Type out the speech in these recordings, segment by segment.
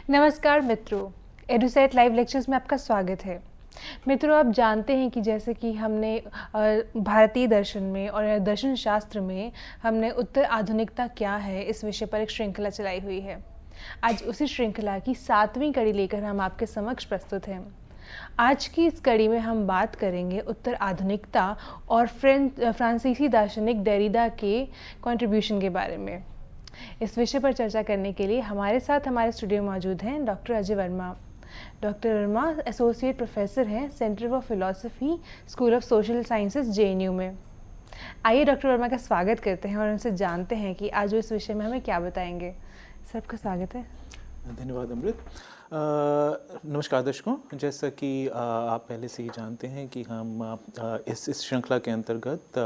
नमस्कार मित्रों, EDUSAT live lectures में आपका स्वागत है। मित्रों, आप जानते हैं कि जैसे कि हमने भारतीय दर्शन में और दर्शन शास्त्र में हमने उत्तर आधुनिकता क्या है इस विषय पर एक श्रृंखला चलाई हुई है। आज उसी श्रृंखला की 7वीं कड़ी लेकर हम आपके समक्ष प्रस्तुत हैं। आज की इस कड़ी में हम बात करेंगे उत्तर आधुनिकता और फ्रांसीसी दार्शनिक डेरिडा के कंट्रीब्यूशन के बारे में। इस विषय पर चर्चा करने के लिए हमारे साथ हमारे स्टूडियो में मौजूद हैं doctor Ajay Verma. Doctor Verma associate professor हैं centre for philosophy, school of social sciences, JNU में। आइए डॉक्टर वर्मा का स्वागत करते हैं और उनसे जानते हैं कि आज वो इस विषय में हमें क्या बताएंगे। सबका स्वागत है। धन्यवाद अमृत। नमस्कार दर्शकों, जैसा कि आप पहले से ही जानते हैं कि हम इस श्रृंखला के अंतर्गत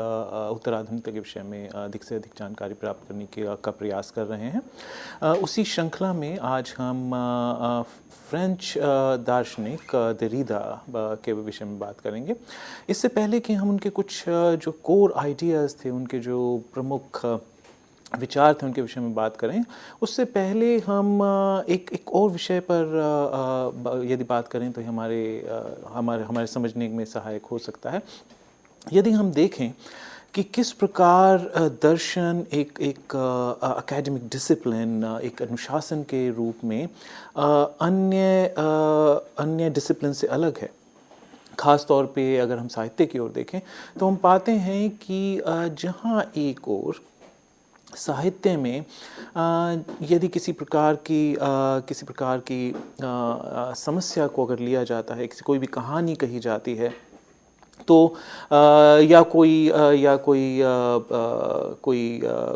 उत्तर आधुनिकता के विषय में अधिक से अधिक जानकारी प्राप्त करने का प्रयास कर रहे हैं। उसी श्रृंखला में आज हम फ्रेंच दार्शनिक देरिदा के विषय में बात करेंगे। इससे पहले कि हम उनके कुछ जो कोर आइडियाज़ थे, उनके जो प्रमुख विचार थे, उनके विषय में बात करें, उससे पहले हम एक और विषय पर यदि बात करें तो हमारे समझने में सहायक हो सकता है। यदि हम देखें कि किस प्रकार दर्शन एक एकेडमिक डिसिप्लिन, एक अनुशासन के रूप में अन्य डिसिप्लिन से अलग है। ख़ास तौर पे अगर हम साहित्य की ओर देखें तो हम पाते हैं कि जहाँ एक ओर साहित्य में यदि किसी प्रकार की समस्या को अगर लिया जाता है, कोई भी कहानी कही जाती है, तो या कोई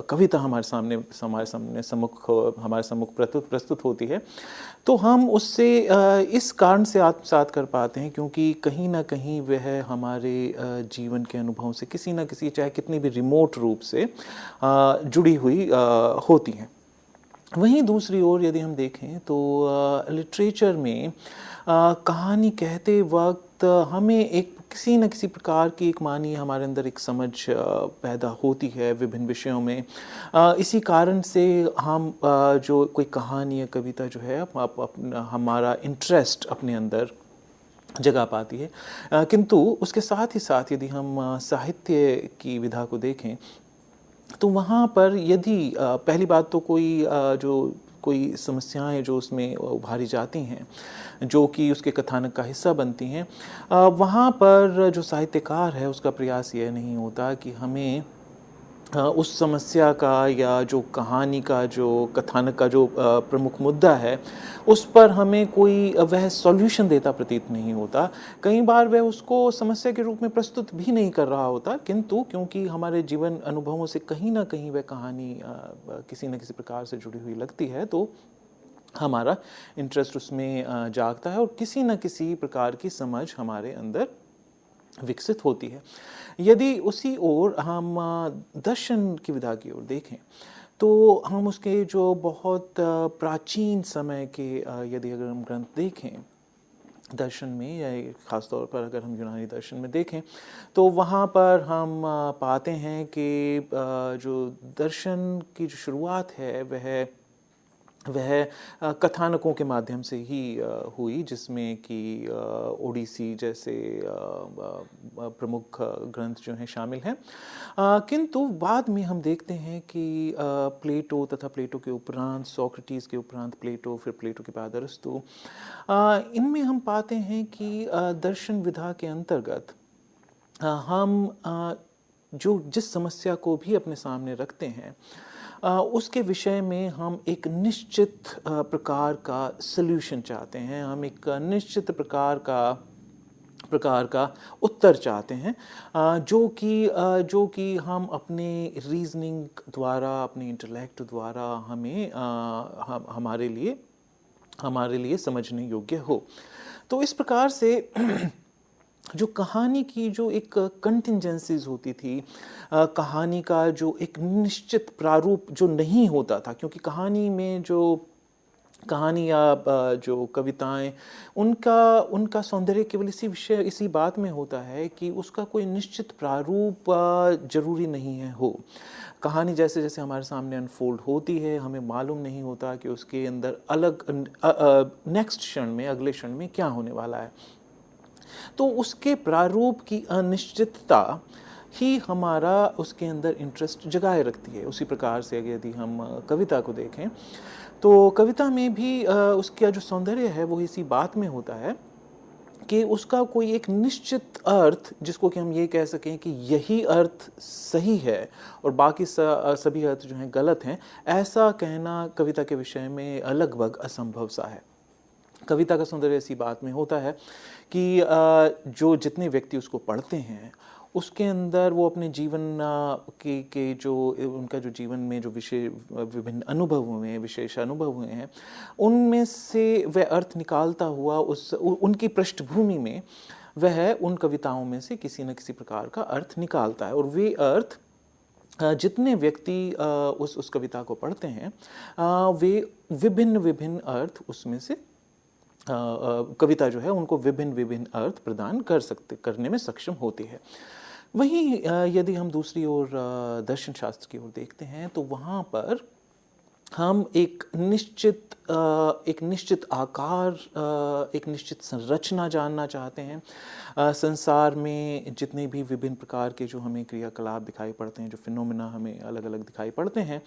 कविता हमारे सम्मुख प्रस्तुत होती है, तो हम उससे इस कारण से आत्मसात कर पाते हैं क्योंकि कहीं ना कहीं वह हमारे जीवन के अनुभव से किसी न किसी, चाहे कितनी भी रिमोट रूप से जुड़ी हुई होती हैं। वहीं दूसरी ओर यदि हम देखें तो लिटरेचर में कहानी कहते वक्त हमें किसी न किसी प्रकार की एक मानिए हमारे अंदर एक समझ पैदा होती है विभिन्न विषयों में। इसी कारण से हम जो कोई कहानी या कविता जो है हमारा इंटरेस्ट अपने अंदर जगा पाती है। किंतु उसके साथ ही साथ यदि हम साहित्य की विधा को देखें तो वहाँ पर यदि पहली बात तो कोई समस्याएं जो उसमें उभारी जाती हैं, जो कि उसके कथानक का हिस्सा बनती हैं, वहाँ पर जो साहित्यकार है उसका प्रयास यह नहीं होता कि हमें उस समस्या का या जो कहानी का, जो कथानक का जो प्रमुख मुद्दा है, उस पर हमें कोई वह सॉल्यूशन देता प्रतीत नहीं होता। कई बार वह उसको समस्या के रूप में प्रस्तुत भी नहीं कर रहा होता, किंतु क्योंकि हमारे जीवन अनुभवों से कहीं ना कहीं वह कहानी किसी न किसी प्रकार से जुड़ी हुई लगती है, तो हमारा इंटरेस्ट उसमें जागता है और किसी न किसी प्रकार की समझ हमारे अंदर विकसित होती है। यदि उसी ओर हम दर्शन की विधा की ओर देखें तो हम उसके जो बहुत प्राचीन समय के यदि अगर हम ग्रंथ देखें दर्शन में, या ख़ास तौर पर अगर हम यूनानी दर्शन में देखें तो वहाँ पर हम पाते हैं कि जो दर्शन की जो शुरुआत है वह कथानकों के माध्यम से ही हुई, जिसमें कि ओडिसी जैसे प्रमुख ग्रंथ जो हैं शामिल हैं। किंतु बाद में हम देखते हैं कि प्लेटो तथा प्लेटो के उपरांत सोक्रेटिस के उपरांत प्लेटो, फिर प्लेटो के बाद अरस्तु, इनमें हम पाते हैं कि दर्शन विधा के अंतर्गत हम जिस समस्या को भी अपने सामने रखते हैं उसके विषय में हम एक निश्चित प्रकार का सल्यूशन चाहते हैं, हम एक निश्चित प्रकार का उत्तर चाहते हैं, जो कि हम अपने रीजनिंग द्वारा, अपने इंटेलेक्ट द्वारा हमारे लिए समझने योग्य हो। तो इस प्रकार से जो कहानी की जो एक कंटिंजेंसीज होती थी, कहानी का जो एक निश्चित प्रारूप जो नहीं होता था, क्योंकि कहानी में जो कहानी या जो कविताएं, उनका उनका सौंदर्य केवल इसी बात में होता है कि उसका कोई निश्चित प्रारूप जरूरी नहीं है हो। कहानी जैसे जैसे हमारे सामने अनफोल्ड होती है, हमें मालूम नहीं होता कि उसके अंदर अलग नेक्स्ट क्षण में, अगले क्षण में क्या होने वाला है। तो उसके प्रारूप की अनिश्चितता ही हमारा उसके अंदर इंटरेस्ट जगाए रखती है। उसी प्रकार से यदि हम कविता को देखें, तो कविता में भी उसका जो सौंदर्य है वो इसी बात में होता है कि उसका कोई एक निश्चित अर्थ, जिसको कि हम ये कह सकें कि यही अर्थ सही है और बाकी सभी अर्थ जो हैं गलत हैं, ऐसा कहना कविता के विषय में लगभग असंभव सा है। कविता का सौंदर्य इसी बात में होता है कि जो जितने व्यक्ति उसको पढ़ते हैं, उसके अंदर वो अपने जीवन के जो उनका जो जीवन में जो विभिन्न अनुभव हुए हैं, विशेष अनुभव हुए हैं, उनमें से वह अर्थ निकालता हुआ उनकी पृष्ठभूमि में वह उन कविताओं में से किसी न किसी प्रकार का अर्थ निकालता है। और वे अर्थ जितने व्यक्ति उस कविता को पढ़ते हैं, वे विभिन्न विभिन्न अर्थ उसमें से कविता जो है उनको विभिन्न विभिन्न अर्थ प्रदान करने में सक्षम होती है। वहीं यदि हम दूसरी ओर दर्शन शास्त्र की ओर देखते हैं, तो वहाँ पर हम एक निश्चित आकार, एक निश्चित संरचना जानना चाहते हैं। संसार में जितने भी विभिन्न प्रकार के जो हमें क्रियाकलाप दिखाई पड़ते हैं, जो फिनोमेना हमें अलग अलग दिखाई पड़ते हैं,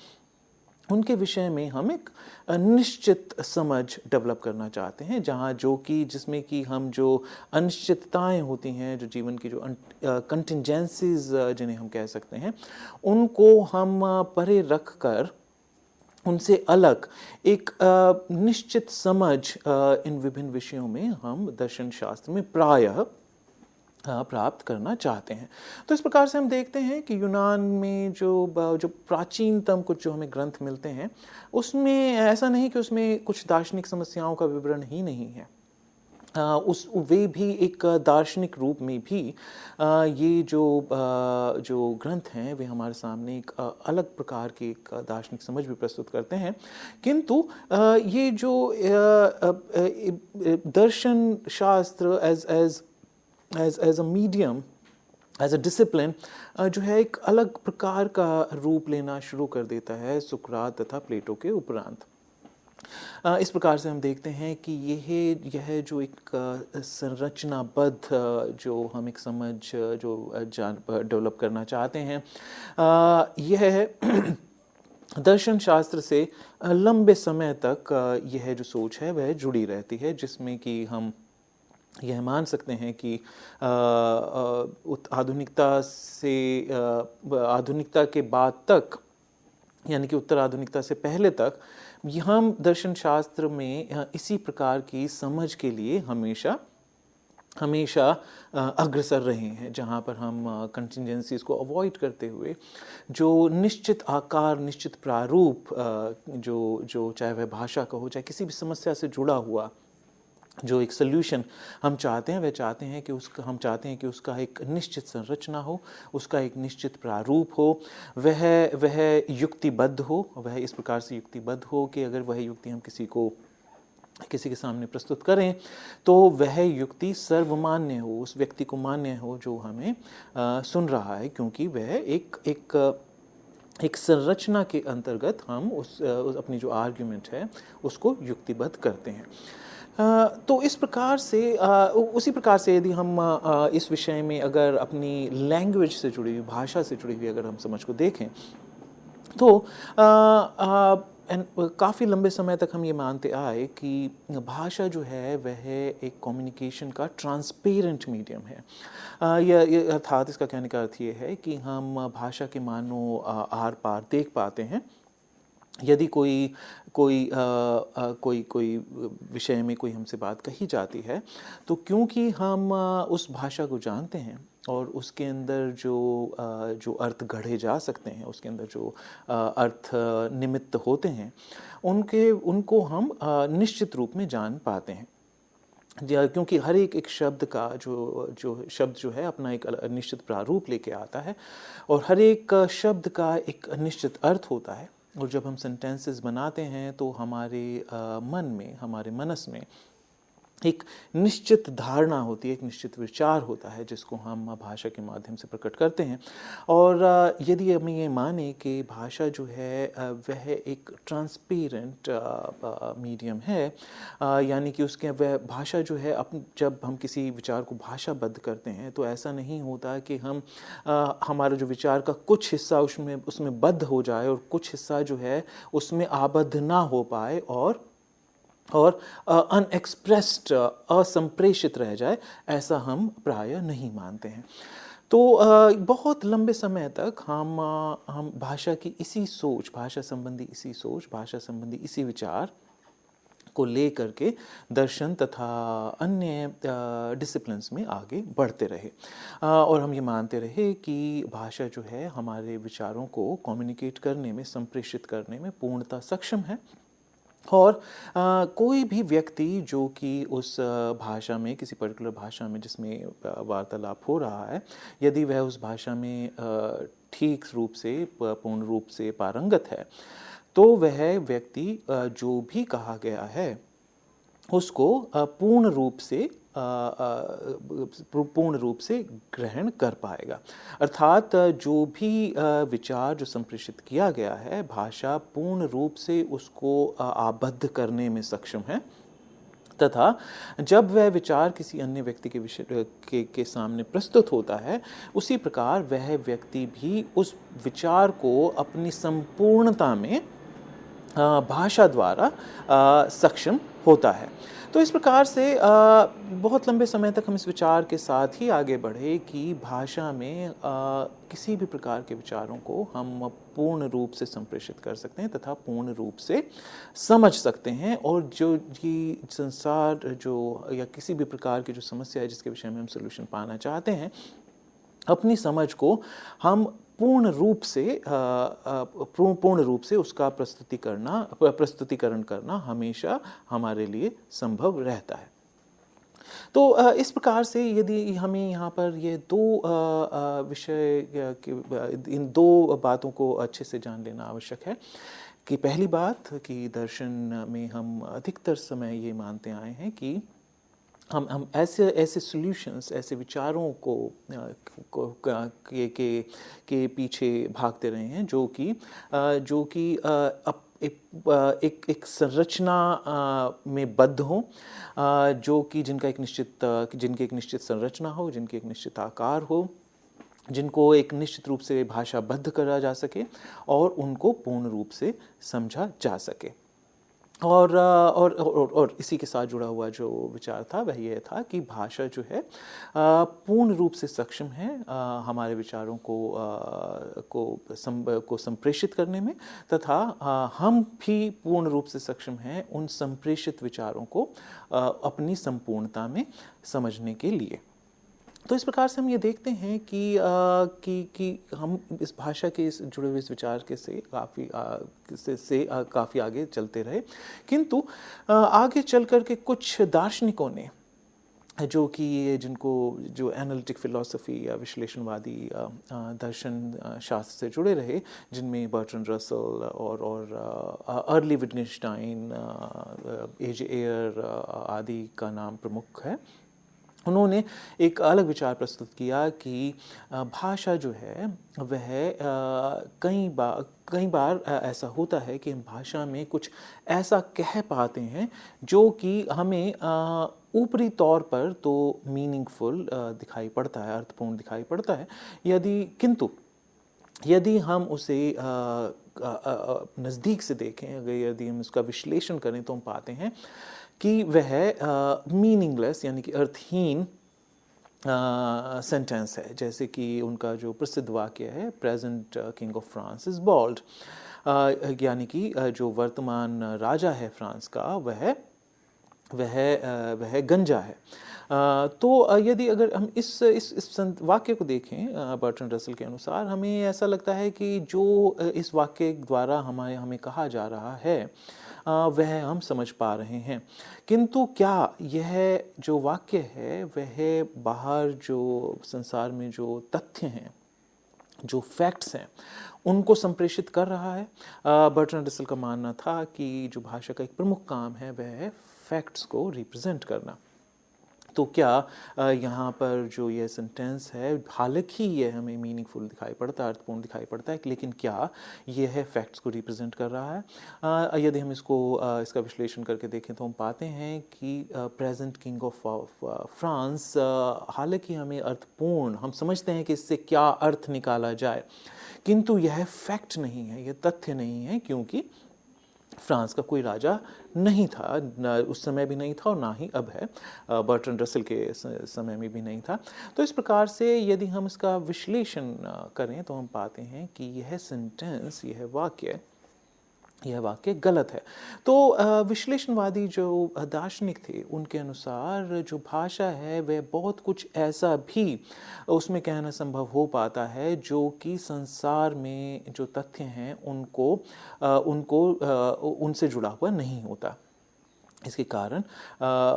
उनके विषय में हम एक निश्चित समझ डेवलप करना चाहते हैं, जिसमें कि हम जो अनिश्चितताएं होती हैं, जो जीवन की जो कंटिंजेंसीज जिन्हें हम कह सकते हैं, उनको हम परे रख कर उनसे अलग एक निश्चित समझ इन विभिन्न विषयों में हम दर्शन शास्त्र में प्रायः प्राप्त करना चाहते हैं। तो इस प्रकार से हम देखते हैं कि यूनान में जो प्राचीनतम कुछ जो हमें ग्रंथ मिलते हैं, उसमें ऐसा नहीं कि उसमें कुछ दार्शनिक समस्याओं का विवरण ही नहीं है। वे भी एक दार्शनिक रूप में भी ये जो ग्रंथ हैं, वे हमारे सामने एक अलग प्रकार की एक दार्शनिक समझ भी प्रस्तुत करते हैं। किंतु ये जो दर्शन शास्त्र as a medium, as a discipline, जो है एक अलग प्रकार का रूप लेना शुरू कर देता है सुकरात तथा प्लेटो के उपरांत। इस प्रकार से हम देखते हैं कि यह जो एक संरचनाबद्ध जो हम एक समझ जो डेवलप करना चाहते हैं, यह दर्शन शास्त्र से लंबे समय तक यह जो सोच है वह जुड़ी रहती है, जिसमें कि हम यह मान सकते हैं कि आधुनिकता के बाद तक, यानी कि उत्तर आधुनिकता से पहले तक, हम दर्शन शास्त्र में इसी प्रकार की समझ के लिए हमेशा अग्रसर रहे हैं, जहाँ पर हम कंटिंजेंसीज को अवॉइड करते हुए जो निश्चित आकार, निश्चित प्रारूप, जो चाहे वह भाषा का हो, चाहे किसी भी समस्या से जुड़ा हुआ जो एक सल्यूशन हम चाहते हैं, हम चाहते हैं कि उसका एक निश्चित संरचना हो, उसका एक निश्चित प्रारूप हो, वह युक्तिबद्ध हो, वह इस प्रकार से युक्तिबद्ध हो कि अगर वह युक्ति हम किसी के सामने प्रस्तुत करें तो वह युक्ति सर्वमान्य हो, उस व्यक्ति को मान्य हो जो हमें सुन रहा है, क्योंकि वह एक संरचना के अंतर्गत हम उस अपनी जो आर्ग्यूमेंट है उसको युक्तिबद्ध करते हैं। तो इस प्रकार से उसी प्रकार से यदि हम इस विषय में अगर अपनी लैंग्वेज से जुड़ी हुई, भाषा से जुड़ी हुई अगर हम समझ को देखें, तो काफ़ी लंबे समय तक हम ये मानते आए कि भाषा जो है वह एक कम्युनिकेशन का ट्रांसपेरेंट मीडियम है। अर्थात इसका कहने का अर्थ ये है कि हम भाषा के मानों आर पार देख पाते हैं। यदि कोई विषय में कोई हमसे बात कही जाती है, तो क्योंकि हम उस भाषा को जानते हैं और उसके अंदर जो अर्थ गढ़े जा सकते हैं, उसके अंदर जो अर्थ निमित्त होते हैं, उनको हम निश्चित रूप में जान पाते हैं, क्योंकि हर एक शब्द का जो शब्द जो है अपना एक निश्चित प्रारूप लेके आता है और हर एक शब्द का एक निश्चित अर्थ होता है। और जब हम सेंटेंसेस बनाते हैं तो हमारे मन में, हमारे मनस में एक निश्चित धारणा होती है, एक निश्चित विचार होता है जिसको हम भाषा के माध्यम से प्रकट करते हैं। और यदि हम ये माने कि भाषा जो है वह एक ट्रांसपेरेंट मीडियम है, यानी कि उसके वह भाषा जो है जब हम किसी विचार को भाषाबद्ध करते हैं तो ऐसा नहीं होता कि हम हमारा जो विचार का कुछ हिस्सा उसमें बद्ध हो जाए और कुछ हिस्सा जो है उसमें आबद्ध ना हो पाए और अनएक्सप्रेस्ड, असंप्रेषित रह जाए, ऐसा हम प्रायः नहीं मानते हैं। तो बहुत लंबे समय तक हम भाषा की इसी सोच, भाषा संबंधी इसी सोच, भाषा संबंधी इसी विचार को ले करके दर्शन तथा अन्य डिसिप्लिन्स में आगे बढ़ते रहे, और हम ये मानते रहे कि भाषा जो है हमारे विचारों को कम्युनिकेट करने में, संप्रेषित करने में पूर्णतः सक्षम है। और कोई भी व्यक्ति जो कि उस भाषा में, किसी पर्टिकुलर भाषा में जिसमें वार्तालाप हो रहा है, यदि वह उस भाषा में ठीक रूप से, पूर्ण रूप से पारंगत है, तो वह व्यक्ति जो भी कहा गया है उसको पूर्ण रूप से ग्रहण कर पाएगा। अर्थात जो भी विचार जो संप्रेषित किया गया है, भाषा पूर्ण रूप से उसको आबद्ध करने में सक्षम है, तथा जब वह विचार किसी अन्य व्यक्ति के विषय के सामने प्रस्तुत होता है, उसी प्रकार वह व्यक्ति भी उस विचार को अपनी संपूर्णता में भाषा द्वारा सक्षम होता है। तो इस प्रकार से बहुत लंबे समय तक हम इस विचार के साथ ही आगे बढ़े कि भाषा में किसी भी प्रकार के विचारों को हम पूर्ण रूप से संप्रेषित कर सकते हैं तथा पूर्ण रूप से समझ सकते हैं, और जो ये संसार जो या किसी भी प्रकार की जो समस्या है जिसके विषय में हम सोल्यूशन पाना चाहते हैं, अपनी समझ को हम पूर्ण रूप से उसका प्रस्तुतिकरण करना हमेशा हमारे लिए संभव रहता है। तो इस प्रकार से यदि हमें यहाँ पर ये इन दो बातों को अच्छे से जान लेना आवश्यक है कि पहली बात कि दर्शन में हम अधिकतर समय ये मानते आए हैं कि हम ऐसे सॉल्यूशंस, ऐसे विचारों के पीछे भागते रहे हैं जो कि एक संरचना में बद्ध हों, जो कि जिनके एक निश्चित संरचना हो, जिनके एक निश्चित आकार हो, जिनको एक निश्चित रूप से भाषाबद्ध करा जा सके और उनको पूर्ण रूप से समझा जा सके। और इसी के साथ जुड़ा हुआ जो विचार था वह यह था कि भाषा जो है पूर्ण रूप से सक्षम है हमारे विचारों को संप्रेषित करने में, तथा हम भी पूर्ण रूप से सक्षम हैं उन संप्रेषित विचारों को अपनी संपूर्णता में समझने के लिए। तो इस प्रकार से हम ये देखते हैं कि हम इस भाषा के इस जुड़े हुए इस विचार के से काफ़ी आगे चलते रहे, किंतु आगे चल कर के कुछ दार्शनिकों ने जो एनालिटिक फिलॉसफी या विश्लेषणवादी दर्शन शास्त्र से जुड़े रहे, जिनमें बर्ट्रैंड रसल और अर्ली विटगेनस्टाइन, ए.जे. एयर आदि का नाम प्रमुख है, उन्होंने एक अलग विचार प्रस्तुत किया कि भाषा जो है वह कई बार ऐसा होता है कि हम भाषा में कुछ ऐसा कह पाते हैं जो कि हमें ऊपरी तौर पर तो मीनिंगफुल दिखाई पड़ता है, अर्थपूर्ण दिखाई पड़ता है, किंतु यदि हम उसे नज़दीक से देखें, यदि हम उसका विश्लेषण करें, तो हम पाते हैं कि वह मीनिंगलेस यानी कि अर्थहीन सेंटेंस है। जैसे कि उनका जो प्रसिद्ध वाक्य है, present king of France is bald, यानी कि जो वर्तमान राजा है फ्रांस का वह गंजा है। तो यदि अगर हम इस वाक्य को देखें बर्ट्रैंड रसल के अनुसार, हमें ऐसा लगता है कि जो इस वाक्य द्वारा हमें कहा जा रहा है वह हम समझ पा रहे हैं, किंतु क्या यह जो वाक्य है वह बाहर जो संसार में जो तथ्य हैं जो फैक्ट्स हैं उनको संप्रेषित कर रहा है। बर्ट्रैंड रसल का मानना था कि जो भाषा का एक प्रमुख काम है वह है फैक्ट्स को रिप्रेजेंट करना। तो क्या यहाँ पर जो ये सेंटेंस है, हालांकि ये हमें मीनिंगफुल दिखाई पड़ता है, अर्थपूर्ण दिखाई पड़ता है, लेकिन क्या ये है फैक्ट्स को रिप्रेजेंट कर रहा है? यदि हम इसका विश्लेषण करके देखें तो हम पाते हैं कि प्रेजेंट किंग ऑफ फ्रांस, हालांकि हमें अर्थपूर्ण, हम समझते हैं कि इससे क्या अर्थ निकाला जाए, किंतु यह फैक्ट नहीं है, यह तथ्य नहीं है, क्योंकि फ्रांस का कोई राजा नहीं था, उस समय भी नहीं था और ना ही अब है, बर्ट्रैंड रसल के समय में भी नहीं था। तो इस प्रकार से यदि हम इसका विश्लेषण करें तो हम पाते हैं कि यह सेंटेंस, यह वाक्य गलत है। तो विश्लेषणवादी जो दार्शनिक थे उनके अनुसार जो भाषा है वह बहुत कुछ ऐसा भी उसमें कहना संभव हो पाता है जो कि संसार में जो तथ्य हैं उनसे जुड़ा हुआ नहीं होता। इसके कारण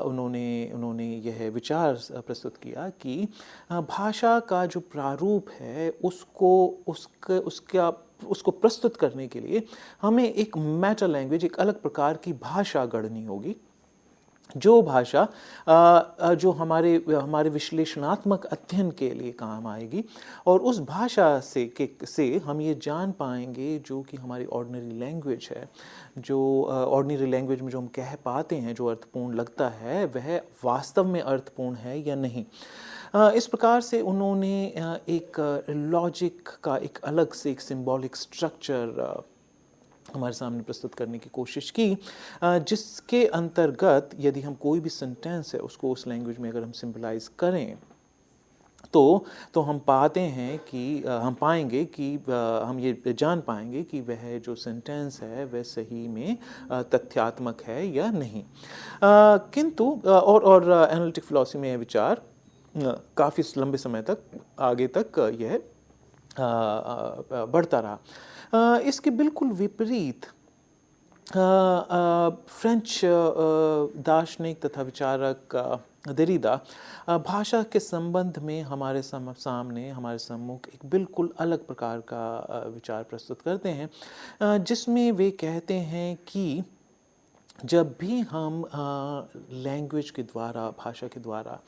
उन्होंने यह विचार प्रस्तुत किया कि भाषा का जो प्रारूप है उसको प्रस्तुत करने के लिए हमें एक मेटा लैंग्वेज, एक अलग प्रकार की भाषा गढ़नी होगी, जो भाषा जो हमारे विश्लेषणात्मक अध्ययन के लिए काम आएगी, और उस भाषा से हम ये जान पाएंगे जो कि हमारी ऑर्डिनरी लैंग्वेज है, जो ऑर्डिनरी लैंग्वेज में जो हम कह पाते हैं, जो अर्थपूर्ण लगता है, वह वास्तव में अर्थपूर्ण है या नहीं। इस प्रकार से उन्होंने एक लॉजिक का एक अलग से एक सिंबॉलिक स्ट्रक्चर हमारे सामने प्रस्तुत करने की कोशिश की, जिसके अंतर्गत यदि हम कोई भी सेंटेंस है उसको उस लैंग्वेज में अगर हम सिंबलाइज करें तो हम पाएंगे कि हम ये जान पाएंगे कि वह जो सेंटेंस है वह सही में तथ्यात्मक है या नहीं। किंतु और एनालिटिक फिलॉसफी में यह विचार काफ़ी लंबे समय तक आगे तक यह बढ़ता रहा। इसके बिल्कुल विपरीत फ्रेंच दार्शनिक तथा विचारक देरिदा भाषा के संबंध में हमारे सम्मुख एक बिल्कुल अलग प्रकार का विचार प्रस्तुत करते हैं, जिसमें वे कहते हैं कि जब भी हम लैंग्वेज के द्वारा, भाषा के द्वारा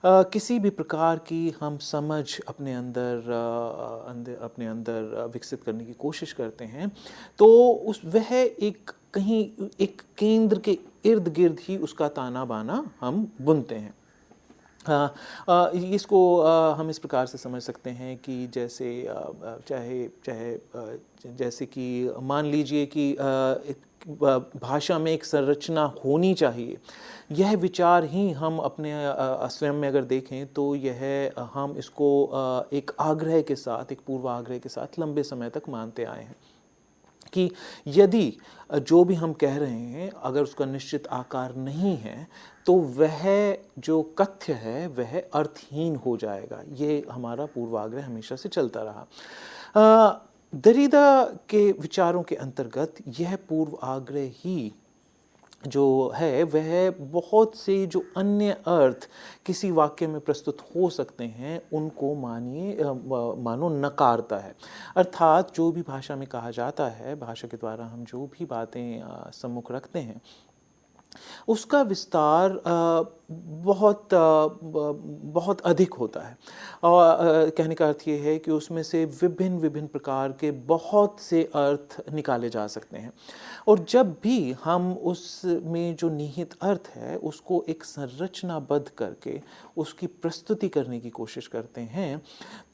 किसी भी प्रकार की हम समझ अपने अंदर विकसित करने की कोशिश करते हैं, तो वह एक केंद्र के इर्द गिर्द ही उसका ताना बाना हम बुनते हैं। इसको हम इस प्रकार से समझ सकते हैं कि जैसे कि मान लीजिए कि भाषा में एक संरचना होनी चाहिए, यह विचार ही हम अपने स्वयं में अगर देखें तो हम इसको एक आग्रह के साथ, एक पूर्वाग्रह के साथ लंबे समय तक मानते आए हैं कि यदि जो भी हम कह रहे हैं अगर उसका निश्चित आकार नहीं है तो वह जो कथ्य है वह अर्थहीन हो जाएगा। ये हमारा पूर्वाग्रह हमेशा से चलता रहा। दरिदा के विचारों के अंतर्गत यह पूर्वाग्रह ही जो है वह बहुत से जो अन्य अर्थ किसी वाक्य में प्रस्तुत हो सकते हैं उनको मानो नकारता है। अर्थात जो भी भाषा में कहा जाता है, भाषा के द्वारा हम जो भी बातें सम्मुख रखते हैं, उसका विस्तार बहुत अधिक होता है। और कहने का अर्थ ये है कि उसमें से विभिन्न प्रकार के बहुत से अर्थ निकाले जा सकते हैं, और जब भी हम उसमें जो निहित अर्थ है उसको एक संरचनाबद्ध करके उसकी प्रस्तुति करने की कोशिश करते हैं,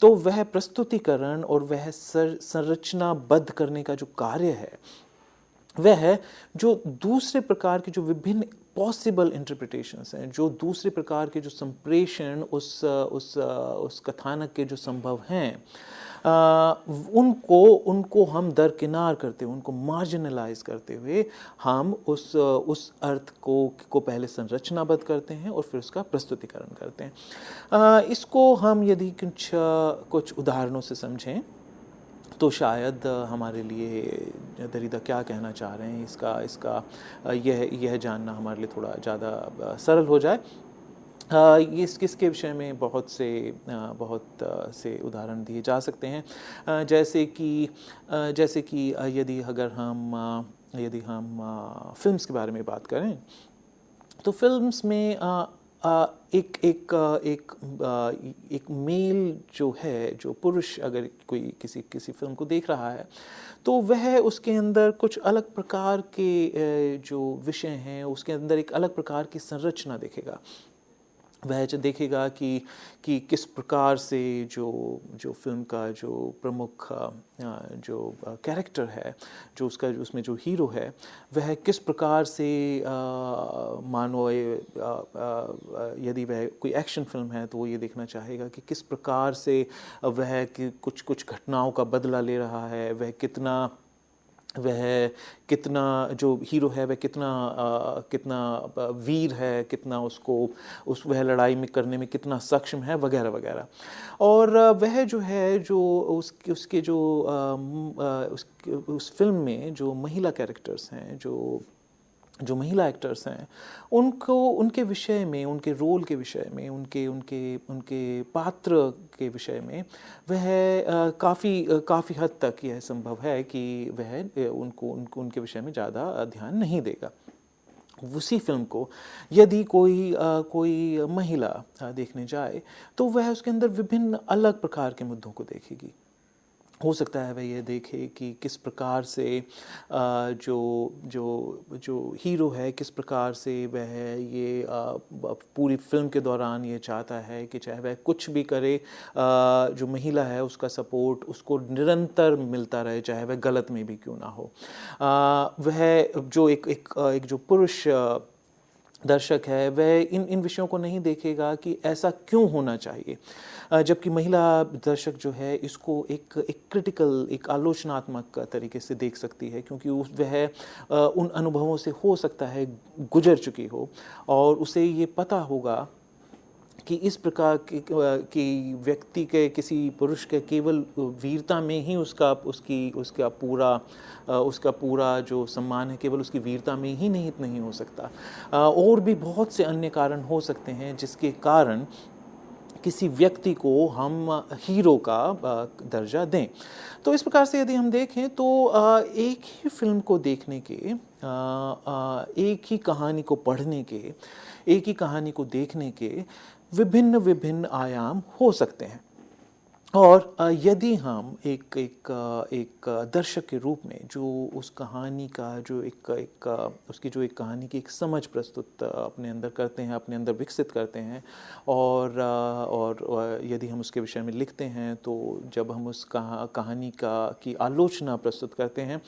तो वह प्रस्तुतिकरण और वह संरचनाबद्ध करने का जो कार्य है वह है जो दूसरे प्रकार के जो विभिन्न पॉसिबल इंटरप्रिटेशंस हैं, जो दूसरे प्रकार के जो संप्रेषण उस कथानक के जो संभव हैं, उनको हम दरकिनार करते हुए, उनको मार्जिनलाइज करते हुए हम उस अर्थ को पहले संरचनाबद्ध करते हैं और फिर उसका प्रस्तुतिकरण करते हैं। इसको हम यदि कुछ उदाहरणों से समझें तो शायद हमारे लिए दरिदा क्या कहना चाह रहे हैं इसका यह जानना हमारे लिए थोड़ा ज़्यादा सरल हो जाए। इसके विषय में से उदाहरण दिए जा सकते हैं। जैसे कि यदि हम फिल्म्स के बारे में बात करें, तो फिल्म्स में एक मेल जो है, जो पुरुष अगर कोई किसी फिल्म को देख रहा है, तो वह उसके अंदर कुछ अलग प्रकार के जो विषय हैं, उसके अंदर एक अलग प्रकार की संरचना देखेगा। वह जो देखेगा कि किस प्रकार से जो फिल्म का जो प्रमुख जो कैरेक्टर है, उसमें जो हीरो है, वह किस प्रकार से मानो यदि वह कोई एक्शन फिल्म है तो वो ये देखना चाहेगा कि किस प्रकार से वह कुछ घटनाओं का बदला ले रहा है, वह कितना जो हीरो है वह कितना वीर है, कितना वह लड़ाई में करने में कितना सक्षम है, वगैरह वगैरह। और वह जो है जो उसके जो उस फिल्म में जो महिला कैरेक्टर्स हैं, जो महिला एक्टर्स हैं, उनके विषय में, उनके रोल के विषय में, उनके पात्र के विषय में वह काफ़ी हद तक यह संभव है कि वह उनके विषय में ज़्यादा ध्यान नहीं देगा। उसी फिल्म को यदि कोई महिला देखने जाए, तो वह उसके अंदर विभिन्न अलग प्रकार के मुद्दों को देखेगी। हो सकता है वह ये देखे कि किस प्रकार से जो हीरो है, किस प्रकार से वह ये पूरी फिल्म के दौरान ये चाहता है कि चाहे वह कुछ भी करे, जो महिला है उसका सपोर्ट उसको निरंतर मिलता रहे, चाहे वह गलत में भी क्यों ना हो। वह जो एक जो पुरुष दर्शक है, वह इन विषयों को नहीं देखेगा कि ऐसा क्यों होना चाहिए, जबकि महिला दर्शक जो है इसको एक क्रिटिकल, एक आलोचनात्मक तरीके से देख सकती है, क्योंकि वह उन अनुभवों से हो सकता है गुजर चुकी हो, और उसे ये पता होगा कि इस प्रकार की व्यक्ति के, किसी पुरुष के केवल वीरता में ही उसका पूरा जो सम्मान है केवल उसकी वीरता में ही निहित नहीं हो सकता। और भी बहुत से अन्य कारण हो सकते हैं जिसके कारण किसी व्यक्ति को हम हीरो का दर्जा दें। तो इस प्रकार से यदि हम देखें तो एक ही फिल्म को देखने के, एक ही कहानी को पढ़ने के, एक ही कहानी को देखने के विभिन्न आयाम हो सकते हैं। और यदि हम एक दर्शक के रूप में जो उस कहानी का जो उसकी जो एक कहानी की एक समझ प्रस्तुत अपने अंदर करते हैं, अपने अंदर विकसित करते हैं, और यदि हम उसके विषय में लिखते हैं, तो जब हम उस कहानी की आलोचना प्रस्तुत करते हैं,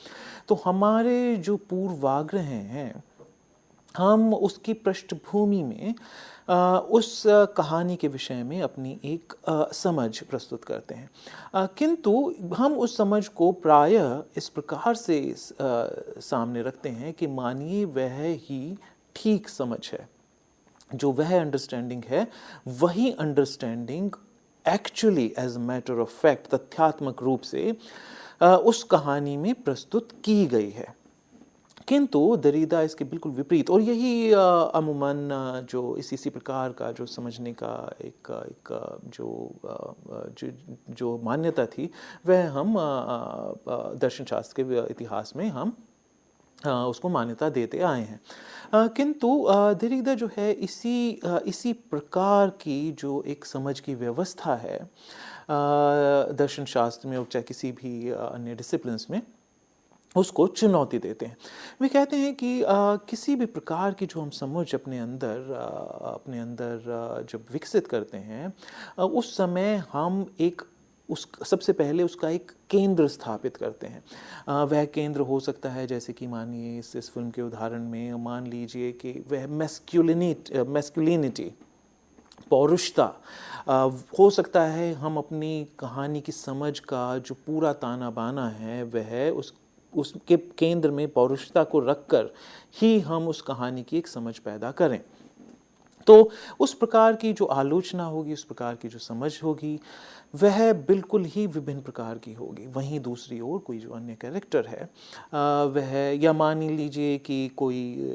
तो हमारे जो पूर्वाग्रह हैं, हम उसकी पृष्ठभूमि में उस कहानी के विषय में अपनी एक समझ प्रस्तुत करते हैं, किंतु हम उस समझ को प्रायः इस प्रकार से सामने रखते हैं कि मानिए वह ही ठीक समझ है, जो वह अंडरस्टैंडिंग है, वही understanding actually as a matter of fact, तथ्यात्मक रूप से उस कहानी में प्रस्तुत की गई है। किंतु दरीदा इसके बिल्कुल विपरीत, और यही अमूमन जो इसी प्रकार का जो समझने का एक जो मान्यता थी, वह हम दर्शन शास्त्र के इतिहास में हम उसको मान्यता देते आए हैं। किंतु दरीदा जो है इसी प्रकार की जो एक समझ की व्यवस्था है दर्शन शास्त्र में, और चाहे किसी भी अन्य डिसिप्लिन्स में, उसको चुनौती देते हैं। वे कहते हैं कि किसी भी प्रकार की जो हम समझ अपने अंदर जब विकसित करते हैं, उस समय हम सबसे पहले उसका एक केंद्र स्थापित करते हैं। वह केंद्र हो सकता है, जैसे कि मानिए इस फिल्म के उदाहरण में मान लीजिए कि वह मैस्कुलिनिटी, पौरुषता हो सकता है। हम अपनी कहानी की समझ का जो पूरा ताना बाना है, वह उसके केंद्र में पौरुषता को रखकर ही हम उस कहानी की एक समझ पैदा करें। तो उस प्रकार की जो आलोचना होगी, उस प्रकार की जो समझ होगी, वह बिल्कुल ही विभिन्न प्रकार की होगी। वहीं दूसरी ओर कोई जो अन्य कैरेक्टर है वह, या मान ही लीजिए कि कोई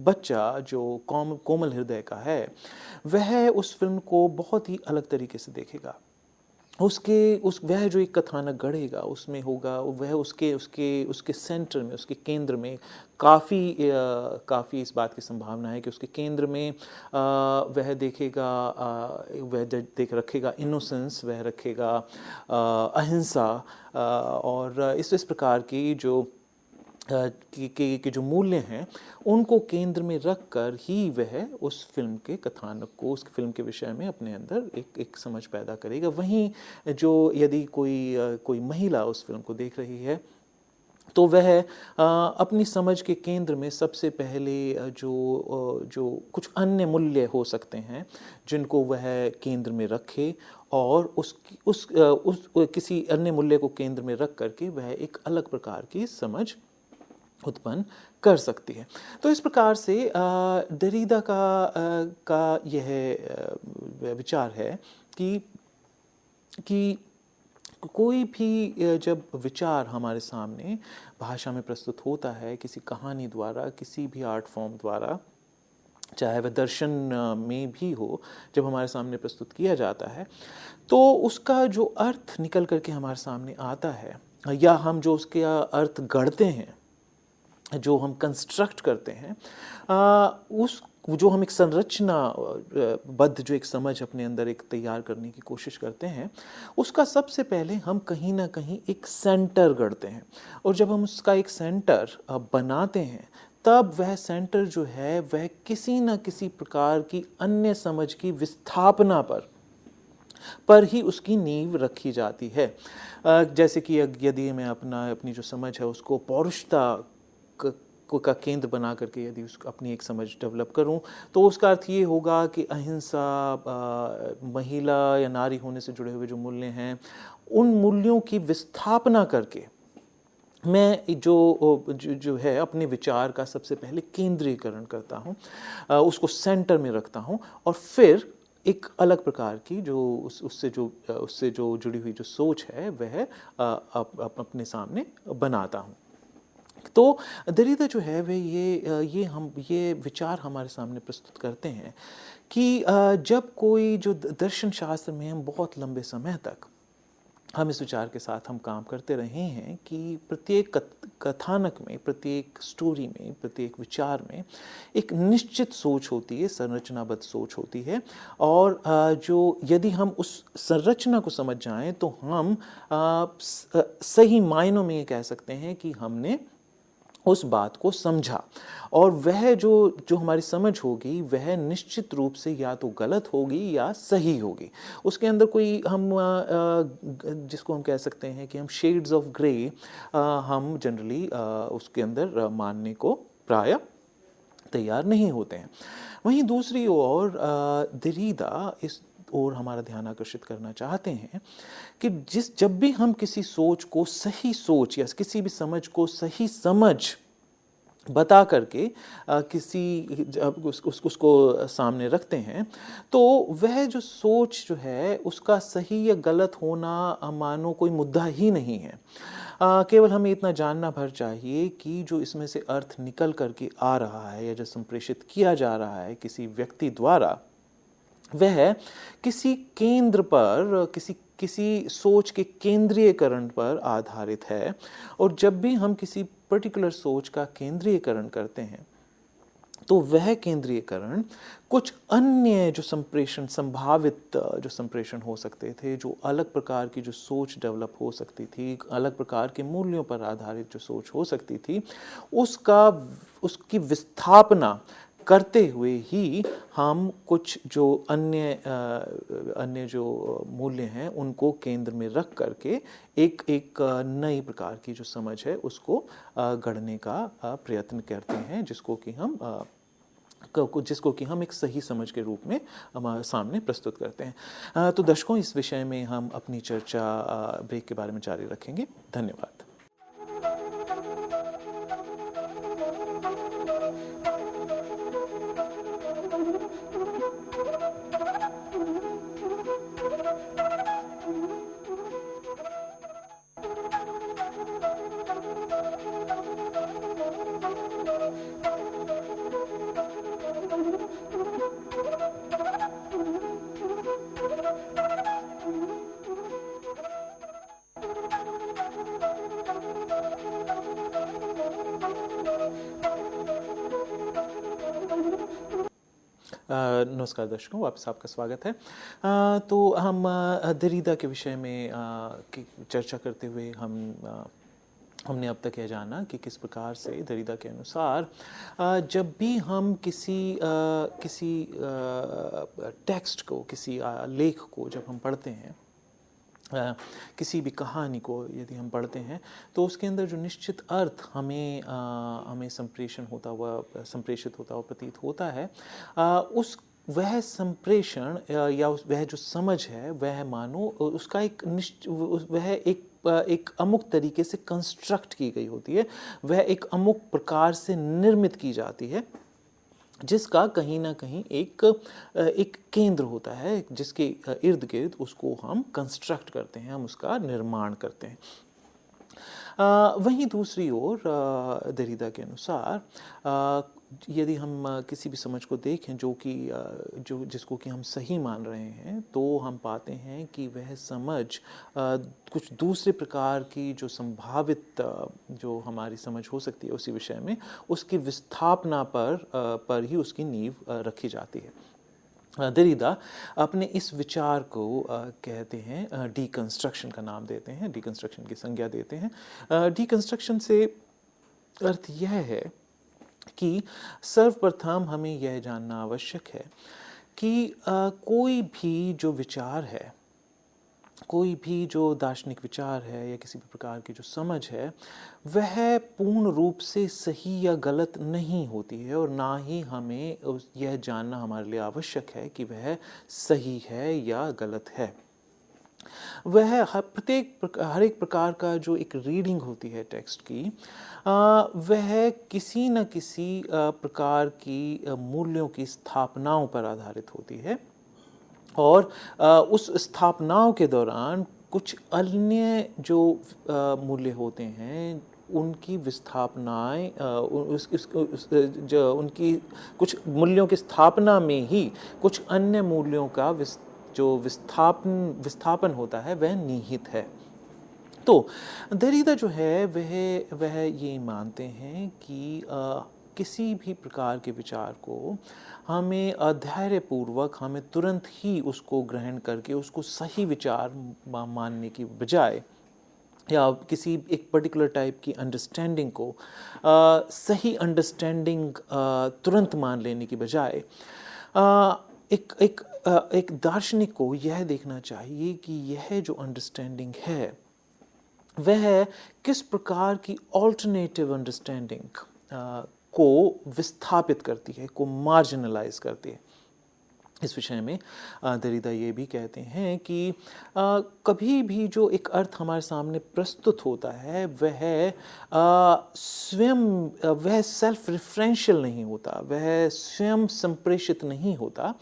बच्चा जो कोमल हृदय का है, वह उस फिल्म को बहुत ही अलग तरीके से देखेगा। वह जो एक कथानक गढ़ेगा उसमें होगा, वह उसके उसके उसके सेंटर में, उसके केंद्र में काफ़ी इस बात की संभावना है कि उसके केंद्र में वह देखेगा, वह देख रखेगा इनोसेंस, वह रखेगा अहिंसा, और इस प्रकार की जो कि जो मूल्य हैं उनको केंद्र में रख कर ही वह उस फिल्म के कथानक को, उस फिल्म के विषय में अपने अंदर एक समझ पैदा करेगा। वहीं जो यदि कोई महिला उस फिल्म को देख रही है, तो वह अपनी समझ के केंद्र में सबसे पहले जो कुछ अन्य मूल्य हो सकते हैं जिनको वह केंद्र में रखे, और उस किसी अन्य मूल्य को केंद्र में रख करके वह एक अलग प्रकार की समझ उत्पन्न कर सकती है। तो इस प्रकार से दरीदा का यह विचार है कि कोई भी जब विचार हमारे सामने भाषा में प्रस्तुत होता है, किसी कहानी द्वारा, किसी भी आर्ट फॉर्म द्वारा, चाहे वह दर्शन में भी हो, जब हमारे सामने प्रस्तुत किया जाता है, तो उसका जो अर्थ निकल करके हमारे सामने आता है, या हम जो उसके अर्थ गढ़ते हैं, जो हम कंस्ट्रक्ट करते हैं, जो हम एक संरचना बद्ध जो एक समझ अपने अंदर एक तैयार करने की कोशिश करते हैं, उसका सबसे पहले हम कहीं ना कहीं एक सेंटर गढ़ते हैं। और जब हम उसका एक सेंटर बनाते हैं, तब वह सेंटर जो है वह किसी न किसी प्रकार की अन्य समझ की विस्थापना पर ही उसकी नींव रखी जाती है। जैसे कि यदि मैं अपनी जो समझ है उसको पौरुषता का केंद्र बना करके यदि उसको अपनी एक समझ डेवलप करूं, तो उसका अर्थ ये होगा कि अहिंसा, महिला या नारी होने से जुड़े हुए जो मूल्य हैं, उन मूल्यों की विस्थापना करके मैं जो है अपने विचार का सबसे पहले केंद्रीकरण करता हूं, उसको सेंटर में रखता हूं, और फिर एक अलग प्रकार की उससे जो जुड़ी हुई जो सोच है वह अपने सामने बनाता हूं। तो दरीदा जो है वह ये विचार हमारे सामने प्रस्तुत करते हैं कि जब कोई जो दर्शन शास्त्र में हम बहुत लंबे समय तक हम इस विचार के साथ हम काम करते रहे हैं कि प्रत्येक कथानक में, प्रत्येक स्टोरी में, प्रत्येक विचार में एक निश्चित सोच होती है, संरचनाबद्ध सोच होती है, और जो यदि हम उस संरचना को समझ जाएं तो हम सही मायनों में ये कह सकते हैं कि हमने उस बात को समझा, और वह जो हमारी समझ होगी वह निश्चित रूप से या तो गलत होगी या सही होगी। उसके अंदर कोई हम जिसको हम कह सकते हैं कि हम शेड्स ऑफ ग्रे हम जनरली उसके अंदर मानने को प्राय तैयार नहीं होते हैं। वहीं दूसरी ओर दरीदा इस और हमारा ध्यान आकर्षित करना चाहते हैं कि जब भी हम किसी सोच को सही सोच या किसी भी समझ को सही समझ बता करके उसको सामने रखते हैं, तो वह जो सोच जो है उसका सही या गलत होना मानो कोई मुद्दा ही नहीं है। केवल हमें इतना जानना भर चाहिए कि जो इसमें से अर्थ निकल करके आ रहा है या जो संप्रेषित किया जा रहा है किसी व्यक्ति द्वारा, वह किसी केंद्र पर, किसी सोच के केंद्रीयकरण पर आधारित है। और जब भी हम किसी पर्टिकुलर सोच का केंद्रीयकरण करते हैं, तो वह केंद्रीयकरण कुछ अन्य जो संभावित जो संप्रेषण हो सकते थे, जो अलग प्रकार की जो सोच डेवलप हो सकती थी, अलग प्रकार के मूल्यों पर आधारित जो सोच हो सकती थी, उसकी विस्थापना करते हुए ही हम कुछ जो अन्य जो मूल्य हैं उनको केंद्र में रख करके एक नई प्रकार की जो समझ है उसको गढ़ने का प्रयत्न करते हैं, जिसको कि हम एक सही समझ के रूप में हमारे सामने प्रस्तुत करते हैं। तो दर्शकों, इस विषय में हम अपनी चर्चा ब्रेक के बारे में जारी रखेंगे। धन्यवाद। नमस्कार दर्शकों, वापस आपका स्वागत है। तो हम दरीदा के विषय में की चर्चा करते हुए हमने अब तक यह जाना कि किस प्रकार से दरीदा के अनुसार जब भी हम किसी टेक्स्ट को, किसी लेख को जब हम पढ़ते हैं, किसी भी कहानी को यदि हम पढ़ते हैं, तो उसके अंदर जो निश्चित अर्थ हमें संप्रेषित होता हुआ प्रतीत होता है, वह संप्रेषण या वह जो समझ है, वह मानो उसका एक अमुक तरीके से कंस्ट्रक्ट की गई होती है, वह एक अमुक प्रकार से निर्मित की जाती है, जिसका कहीं ना कहीं एक केंद्र होता है, जिसके इर्द गिर्द उसको हम कंस्ट्रक्ट करते हैं, हम उसका निर्माण करते हैं। वहीं दूसरी ओर दरीदा के अनुसार यदि हम किसी भी समझ को देखें जिसको कि हम सही मान रहे हैं, तो हम पाते हैं कि वह समझ कुछ दूसरे प्रकार की जो संभावित जो हमारी समझ हो सकती है उसी विषय में, उसकी विस्थापना पर ही उसकी नींव रखी जाती है। दरीदा अपने इस विचार को कहते हैं डीकंस्ट्रक्शन का नाम देते हैं, डीकंस्ट्रक्शन की संज्ञा देते हैं। डीकंस्ट्रक्शन से अर्थ यह है कि सर्वप्रथम हमें यह जानना आवश्यक है कि कोई भी जो विचार है, कोई भी जो दार्शनिक विचार है या किसी भी प्रकार की जो समझ है, वह पूर्ण रूप से सही या गलत नहीं होती है, और ना ही हमें यह जानना हमारे लिए आवश्यक है कि वह सही है या गलत है। वह हर एक प्रकार का जो एक रीडिंग होती है टेक्स्ट की, वह किसी न किसी प्रकार की मूल्यों की स्थापनाओं पर आधारित होती है, और उस स्थापनाओं के दौरान कुछ अन्य जो मूल्य होते हैं, उनकी विस्थापनाएं उनकी कुछ मूल्यों की स्थापना में ही कुछ अन्य मूल्यों का जो विस्थापन होता है, वह निहित है। तो दरीदा जो है वह ये मानते हैं कि किसी भी प्रकार के विचार को हमें धैर्यपूर्वक, हमें तुरंत ही उसको ग्रहण करके उसको सही विचार मानने की बजाय, या किसी एक पर्टिकुलर टाइप की अंडरस्टैंडिंग को सही अंडरस्टैंडिंग तुरंत मान लेने की बजाय, एक दार्शनिक को यह देखना चाहिए कि यह जो अंडरस्टैंडिंग है, वह किस प्रकार की ऑल्टरनेटिव अंडरस्टैंडिंग को विस्थापित करती है, को मार्जिनलाइज करती है। इस विषय में दरीदा ये भी कहते हैं कि कभी भी जो एक अर्थ हमारे सामने प्रस्तुत होता है, वह सेल्फ रिफरेंशियल नहीं होता, वह स्वयं संप्रेषित नहीं होता,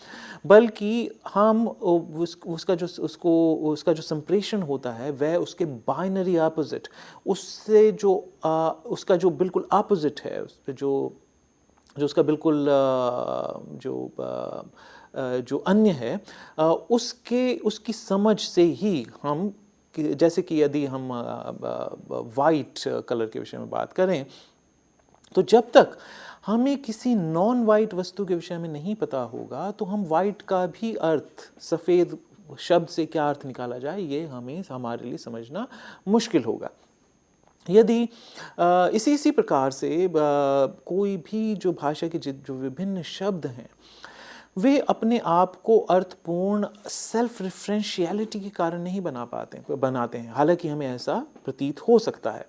बल्कि हम उसका जो संप्रेषण होता है, वह उसके बाइनरी अपोजिट, उससे जो उसका जो बिल्कुल अपोजिट है, जो उसका बिल्कुल जो अन्य है, उसकी समझ से ही हम, जैसे कि यदि हम वाइट कलर के विषय में बात करें, तो जब तक हमें किसी नॉन वाइट वस्तु के विषय में नहीं पता होगा, तो हम वाइट का भी अर्थ, सफ़ेद शब्द से क्या अर्थ निकाला जाए, ये हमारे लिए समझना मुश्किल होगा। यदि इसी प्रकार से कोई भी जो भाषा के जो विभिन्न शब्द हैं, वे अपने आप को अर्थपूर्ण सेल्फ रिफरेंशियलिटी के कारण नहीं बनाते हैं, हालांकि हमें ऐसा प्रतीत हो सकता है।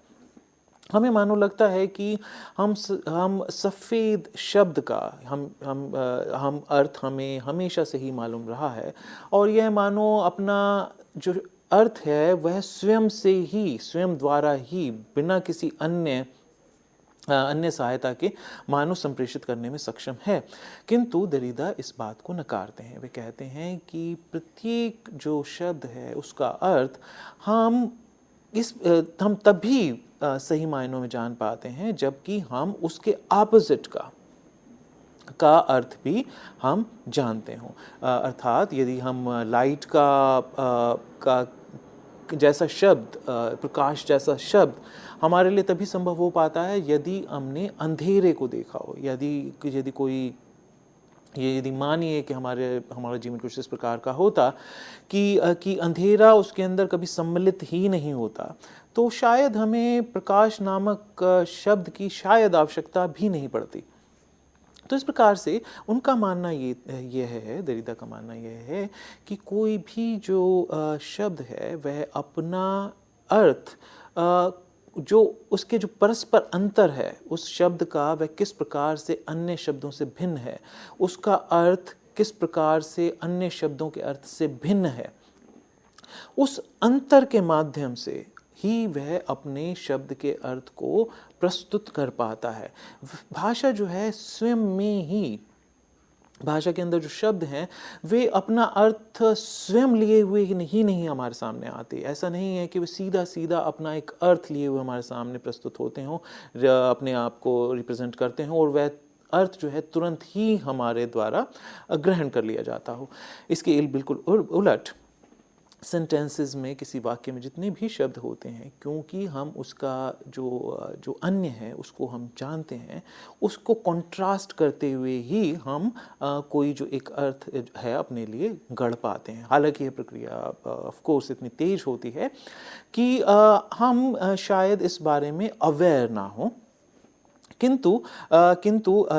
हमें मानो लगता है कि हम सफ़ेद शब्द का हम अर्थ हमें हमेशा से ही मालूम रहा है, और यह मानो अपना जो अर्थ है वह स्वयं द्वारा ही, बिना किसी अन्य सहायता के मानो संप्रेषित करने में सक्षम है। किंतु दरीदा इस बात को नकारते हैं। वे कहते हैं कि प्रत्येक जो शब्द है उसका अर्थ हम तभी सही मायनों में जान पाते हैं जबकि हम उसके ऑपोजिट का अर्थ भी हम जानते हों। अर्थात यदि हम लाइट का जैसा शब्द, प्रकाश जैसा शब्द हमारे लिए तभी संभव हो पाता है यदि हमने अंधेरे को देखा हो, यदि कोई ये यदि मानिए कि हमारा जीवन कुछ इस प्रकार का होता कि अंधेरा उसके अंदर कभी सम्मिलित ही नहीं होता, तो शायद हमें प्रकाश नामक शब्द की शायद आवश्यकता भी नहीं पड़ती। तो इस प्रकार से उनका मानना ये है, दरिदा का मानना यह है कि कोई भी जो शब्द है वह अपना अर्थ जो उसके जो परस्पर अंतर है उस शब्द का, वह किस प्रकार से अन्य शब्दों से भिन्न है, उसका अर्थ किस प्रकार से अन्य शब्दों के अर्थ से भिन्न है, उस अंतर के माध्यम से ही वह अपने शब्द के अर्थ को प्रस्तुत कर पाता है। भाषा जो है स्वयं में ही, भाषा के अंदर जो शब्द हैं वे अपना अर्थ स्वयं लिए हुए ही नहीं हमारे सामने आते। ऐसा नहीं है कि वे सीधा सीधा अपना एक अर्थ लिए हुए हमारे सामने प्रस्तुत होते हों, अपने आप को रिप्रेजेंट करते हों और वह अर्थ जो है तुरंत ही हमारे द्वारा ग्रहण कर लिया जाता हो। इसके बिल्कुल उलट सेंटेंसेस में, किसी वाक्य में जितने भी शब्द होते हैं, क्योंकि हम उसका जो अन्य है उसको हम जानते हैं, उसको कंट्रास्ट करते हुए ही हम कोई जो एक अर्थ है अपने लिए गढ़ पाते हैं। हालांकि यह प्रक्रिया ऑफ कोर्स इतनी तेज होती है कि हम शायद इस बारे में अवेयर ना हों, किंतु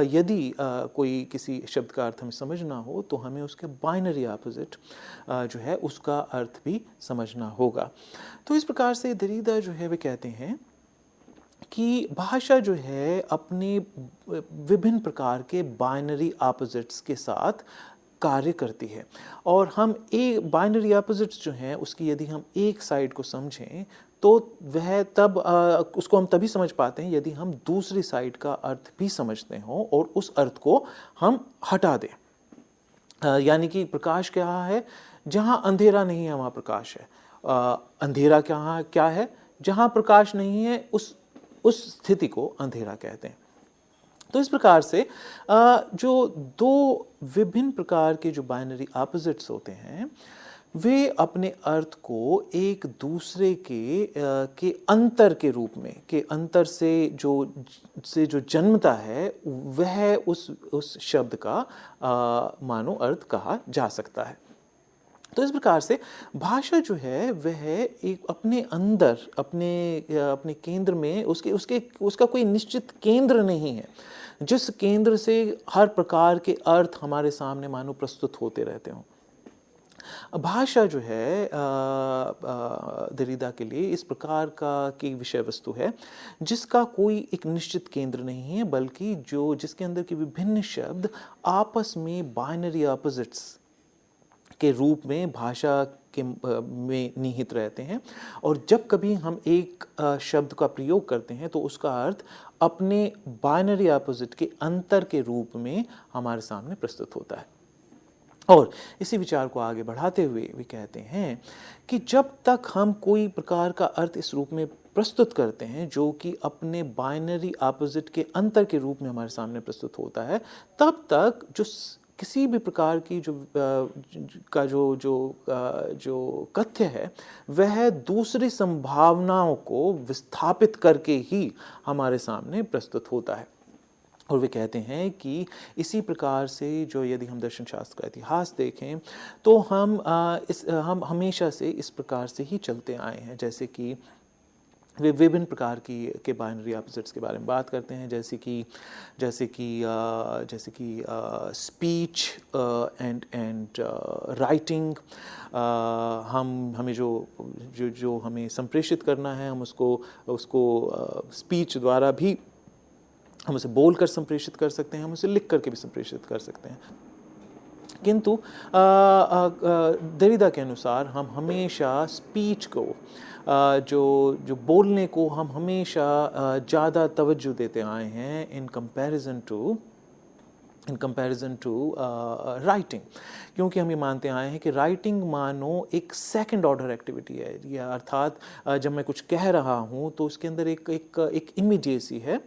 यदि कोई किसी शब्द का अर्थ हमें समझना हो तो हमें उसके बाइनरी अपोजिट जो है उसका अर्थ भी समझना होगा। तो इस प्रकार से दरिदा जो है वे कहते हैं कि भाषा जो है अपने विभिन्न प्रकार के बाइनरी अपोजिट्स के साथ कार्य करती है, और हम एक बाइनरी अपोजिट्स जो हैं उसकी यदि हम एक साइड को समझें तो वह तब उसको हम तभी समझ पाते हैं यदि हम दूसरी साइड का अर्थ भी समझते हों और उस अर्थ को हम हटा दें। यानी कि प्रकाश क्या है, जहाँ अंधेरा नहीं है वहाँ प्रकाश है। अंधेरा क्या है, जहाँ प्रकाश नहीं है उस स्थिति को अंधेरा कहते हैं। तो इस प्रकार से जो दो विभिन्न प्रकार के जो बाइनरी अपोजिट्स होते हैं वे अपने अर्थ को एक दूसरे के अंतर के रूप में, के अंतर से जो जन्मता है वह उस शब्द का मानो अर्थ कहा जा सकता है। तो इस प्रकार से भाषा जो है वह एक अपने अंदर, अपने केंद्र में उसका कोई निश्चित केंद्र नहीं है जिस केंद्र से हर प्रकार के अर्थ हमारे सामने मानो प्रस्तुत होते रहते हों। भाषा जो है दरिदा के लिए इस प्रकार की विषय वस्तु है जिसका कोई एक निश्चित केंद्र नहीं है, बल्कि जिसके अंदर के विभिन्न शब्द आपस में बाइनरी अपोजिट्स के रूप में भाषा में निहित रहते हैं, और जब कभी हम एक शब्द का प्रयोग करते हैं तो उसका अर्थ अपने बाइनरी अपोजिट के अंतर के रूप में हमारे सामने प्रस्तुत होता है। और इसी विचार को आगे बढ़ाते हुए वे कहते हैं कि जब तक हम कोई प्रकार का अर्थ इस रूप में प्रस्तुत करते हैं जो कि अपने बाइनरी अपोजिट के अंतर के रूप में हमारे सामने प्रस्तुत होता है, तब तक किसी भी प्रकार की जो कथ्य है वह दूसरी संभावनाओं को विस्थापित करके ही हमारे सामने प्रस्तुत होता है। और वे कहते हैं कि इसी प्रकार से जो यदि हम दर्शन शास्त्र का इतिहास देखें तो हम हमेशा से इस प्रकार से ही चलते आए हैं। जैसे कि वे विभिन्न प्रकार के बाइनरी अपोजिट्स के बारे में बात करते हैं, जैसे कि स्पीच एंड राइटिंग। हमें जो हमें संप्रेषित करना है हम उसको स्पीच द्वारा भी हम उसे बोलकर संप्रेषित कर सकते हैं, हम उसे लिख करके भी संप्रेषित कर सकते हैं। किंतु दरिदा के अनुसार हम हमेशा स्पीच को जो बोलने को हम हमेशा ज़्यादा तवज्जो देते आए हैं इन कंपैरिजन टू राइटिंग, क्योंकि हम ये मानते आए हैं कि राइटिंग मानो एक सेकंड ऑर्डर एक्टिविटी है। या अर्थात जब मैं कुछ कह रहा हूँ तो उसके अंदर एक इमीडिएसी है,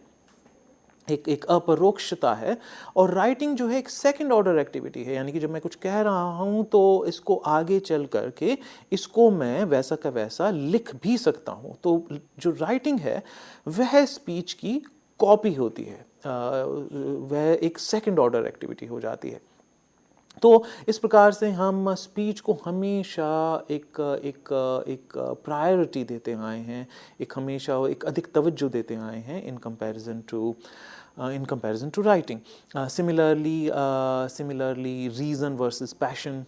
एक अपरोक्षता है, और राइटिंग जो है एक सेकंड ऑर्डर एक्टिविटी है। यानी कि जब मैं कुछ कह रहा हूँ तो इसको आगे चल करके इसको मैं वैसा का वैसा लिख भी सकता हूँ। तो जो राइटिंग है वह स्पीच की कॉपी होती है, वह एक सेकंड ऑर्डर एक्टिविटी हो जाती है। तो इस प्रकार से हम स्पीच को हमेशा एक एक एक प्रायोरिटी देते आए हैं, एक हमेशा एक अधिक तवज्जो देते आए हैं in comparison to writing. Similarly reason versus passion,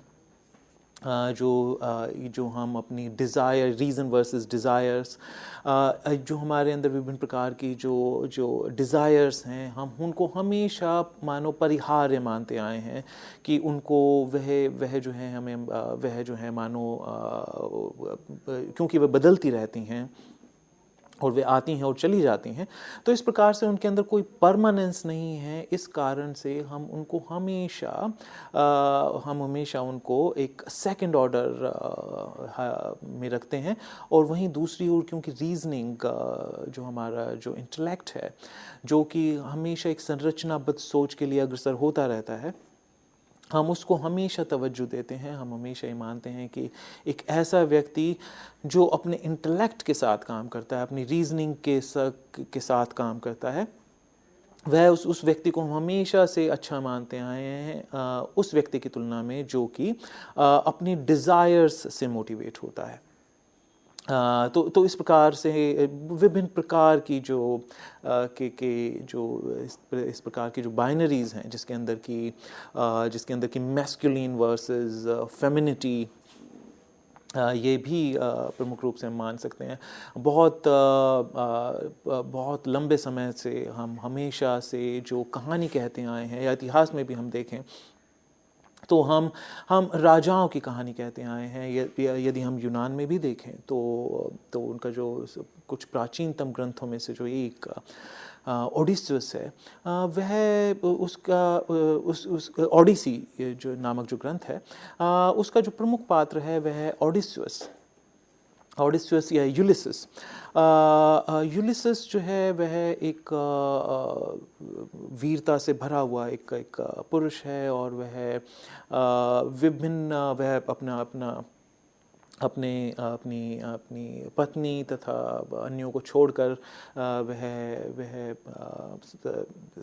जो हम अपनी डिज़ायर, रीज़न वर्सेस डिज़ायर्स, जो हमारे अंदर विभिन्न प्रकार की जो डिज़ायर्स हैं, हम उनको हमेशा मानो परिहार्य मानते आए हैं कि उनको वह जो है हमें वह जो है मानो क्योंकि वह बदलती रहती हैं और वे आती हैं और चली जाती हैं, तो इस प्रकार से उनके अंदर कोई परमानेंस नहीं है. इस कारण से हम उनको हमेशा उनको एक सेकंड ऑर्डर में रखते हैं. और वहीं दूसरी ओर क्योंकि रीजनिंग जो हमारा जो इंटेलेक्ट है, जो कि हमेशा एक संरचनाबद्ध सोच के लिए अग्रसर होता रहता है, हम उसको हमेशा तवज्जो देते हैं. हम हमेशा ये मानते हैं कि एक ऐसा व्यक्ति जो अपने इंटेलेक्ट के साथ काम करता है, अपनी रीजनिंग के साथ काम करता है, वह उस व्यक्ति को हम हमेशा से अच्छा मानते आए हैं उस व्यक्ति की तुलना में जो कि अपनी डिज़ायर्स से मोटिवेट होता है. तो इस प्रकार से विभिन्न प्रकार की जो इस प्रकार की जो बाइनरीज हैं, जिसके अंदर की मैस्कुलिन वर्सेस फेमिनिटी, ये भी प्रमुख रूप से हम मान सकते हैं. बहुत लंबे समय से हम हमेशा से जो कहानी कहते आए हैं, या इतिहास में भी हम देखें तो हम राजाओं की कहानी कहते आए हैं. यदि हम यूनान में भी देखें तो उनका जो कुछ प्राचीनतम ग्रंथों में से जो एक ओडिसियस है, वह उस ओडिसी जो नामक जो ग्रंथ है, उसका जो प्रमुख पात्र है वह है ओडिसियस या यूलिसिस. यूलिसिस जो है वह एक वीरता से भरा हुआ एक पुरुष है, और वह अपनी पत्नी तथा अन्यों को छोड़कर वह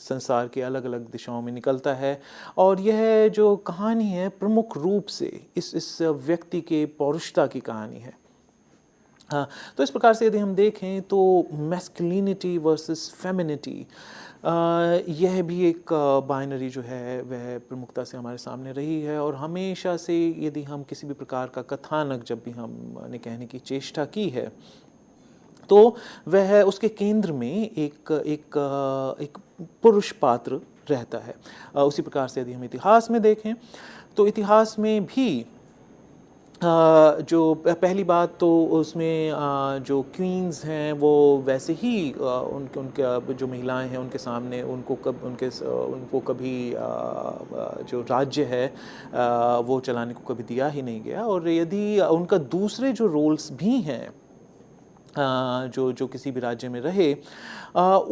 संसार के अलग अलग दिशाओं में निकलता है. और यह जो कहानी है प्रमुख रूप से इस व्यक्ति के पौरुषता की कहानी है. हाँ, तो इस प्रकार से यदि हम देखें तो मैस्कुलिनिटी वर्सेस फेमिनिटी, यह भी एक बाइनरी जो है वह प्रमुखता से हमारे सामने रही है. और हमेशा से यदि हम किसी भी प्रकार का कथानक जब भी हमने कहने की चेष्टा की है, तो वह उसके केंद्र में एक पुरुष पात्र रहता है. उसी प्रकार से यदि हम इतिहास में देखें तो इतिहास में भी जो पहली बात तो उसमें जो क्वींस हैं वो वैसे ही उनके जो महिलाएं हैं उनके सामने उनको कभी जो राज्य है वो चलाने को कभी दिया ही नहीं गया. और यदि उनका दूसरे जो रोल्स भी हैं जो किसी भी राज्य में रहे,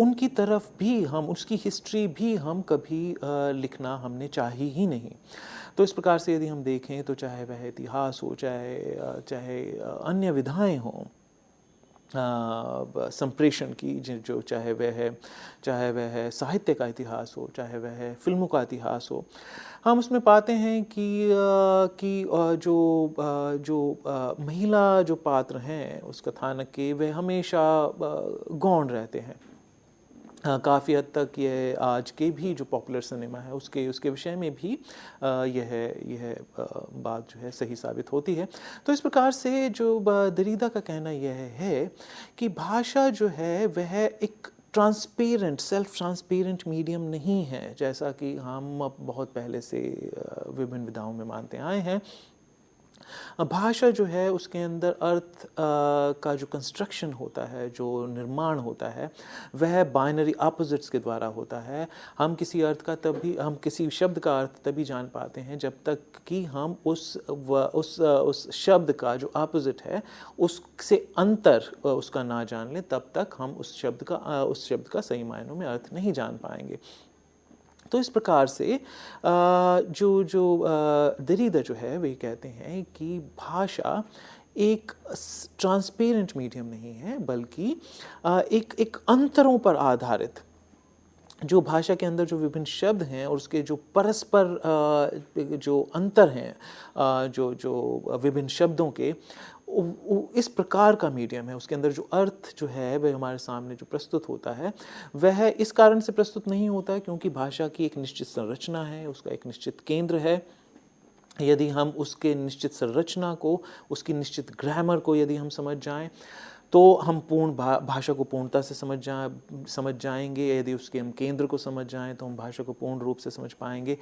उनकी तरफ भी हम उसकी हिस्ट्री भी हम कभी लिखना हमने चाही ही नहीं. तो इस प्रकार से यदि हम देखें तो चाहे वह इतिहास हो, चाहे अन्य विधाएं हों संप्रेषण की, जो चाहे वह साहित्य का इतिहास हो, चाहे वह फिल्मों का इतिहास हो, हम उसमें पाते हैं कि जो महिला जो पात्र हैं उस कथानक के, वे हमेशा गौण रहते हैं. काफ़ी हद तक यह आज के भी जो पॉपुलर सिनेमा है उसके विषय में भी यह बात जो है सही साबित होती है. तो इस प्रकार से जो दरीदा का कहना यह है कि भाषा जो है वह एक सेल्फ ट्रांसपेरेंट मीडियम नहीं है, जैसा कि हम बहुत पहले से विभिन्न विधाओं में मानते आए हैं. भाषा जो है उसके अंदर अर्थ का जो कंस्ट्रक्शन होता है, जो निर्माण होता है, वह बाइनरी अपोजिट्स के द्वारा होता है. हम किसी शब्द का अर्थ तभी जान पाते हैं जब तक कि हम उस शब्द का जो अपोजिट है उससे अंतर उसका ना जान लें, तब तक हम उस शब्द का सही मायनों में अर्थ नहीं जान पाएंगे. तो इस प्रकार से जो दरीदा जो है वे कहते हैं कि भाषा एक ट्रांसपेरेंट मीडियम नहीं है, बल्कि एक अंतरों पर आधारित जो भाषा के अंदर जो विभिन्न शब्द हैं और उसके जो परस्पर जो अंतर हैं, जो जो विभिन्न शब्दों के, इस प्रकार का मीडियम है, उसके अंदर जो अर्थ जो है वह हमारे सामने जो प्रस्तुत होता है वह इस कारण से प्रस्तुत नहीं होता है क्योंकि भाषा की एक निश्चित संरचना है, उसका एक निश्चित केंद्र है। यदि हम उसके निश्चित संरचना को, उसकी निश्चित ग्रामर को यदि हम समझ जाएं तो हम पूर्ण भाषा को पूर्णता से समझ जाएंगे। यदि उसके हम केंद्र को समझ जाएं तो हम भाषा को पूर्ण रूप से समझ पाएंगे।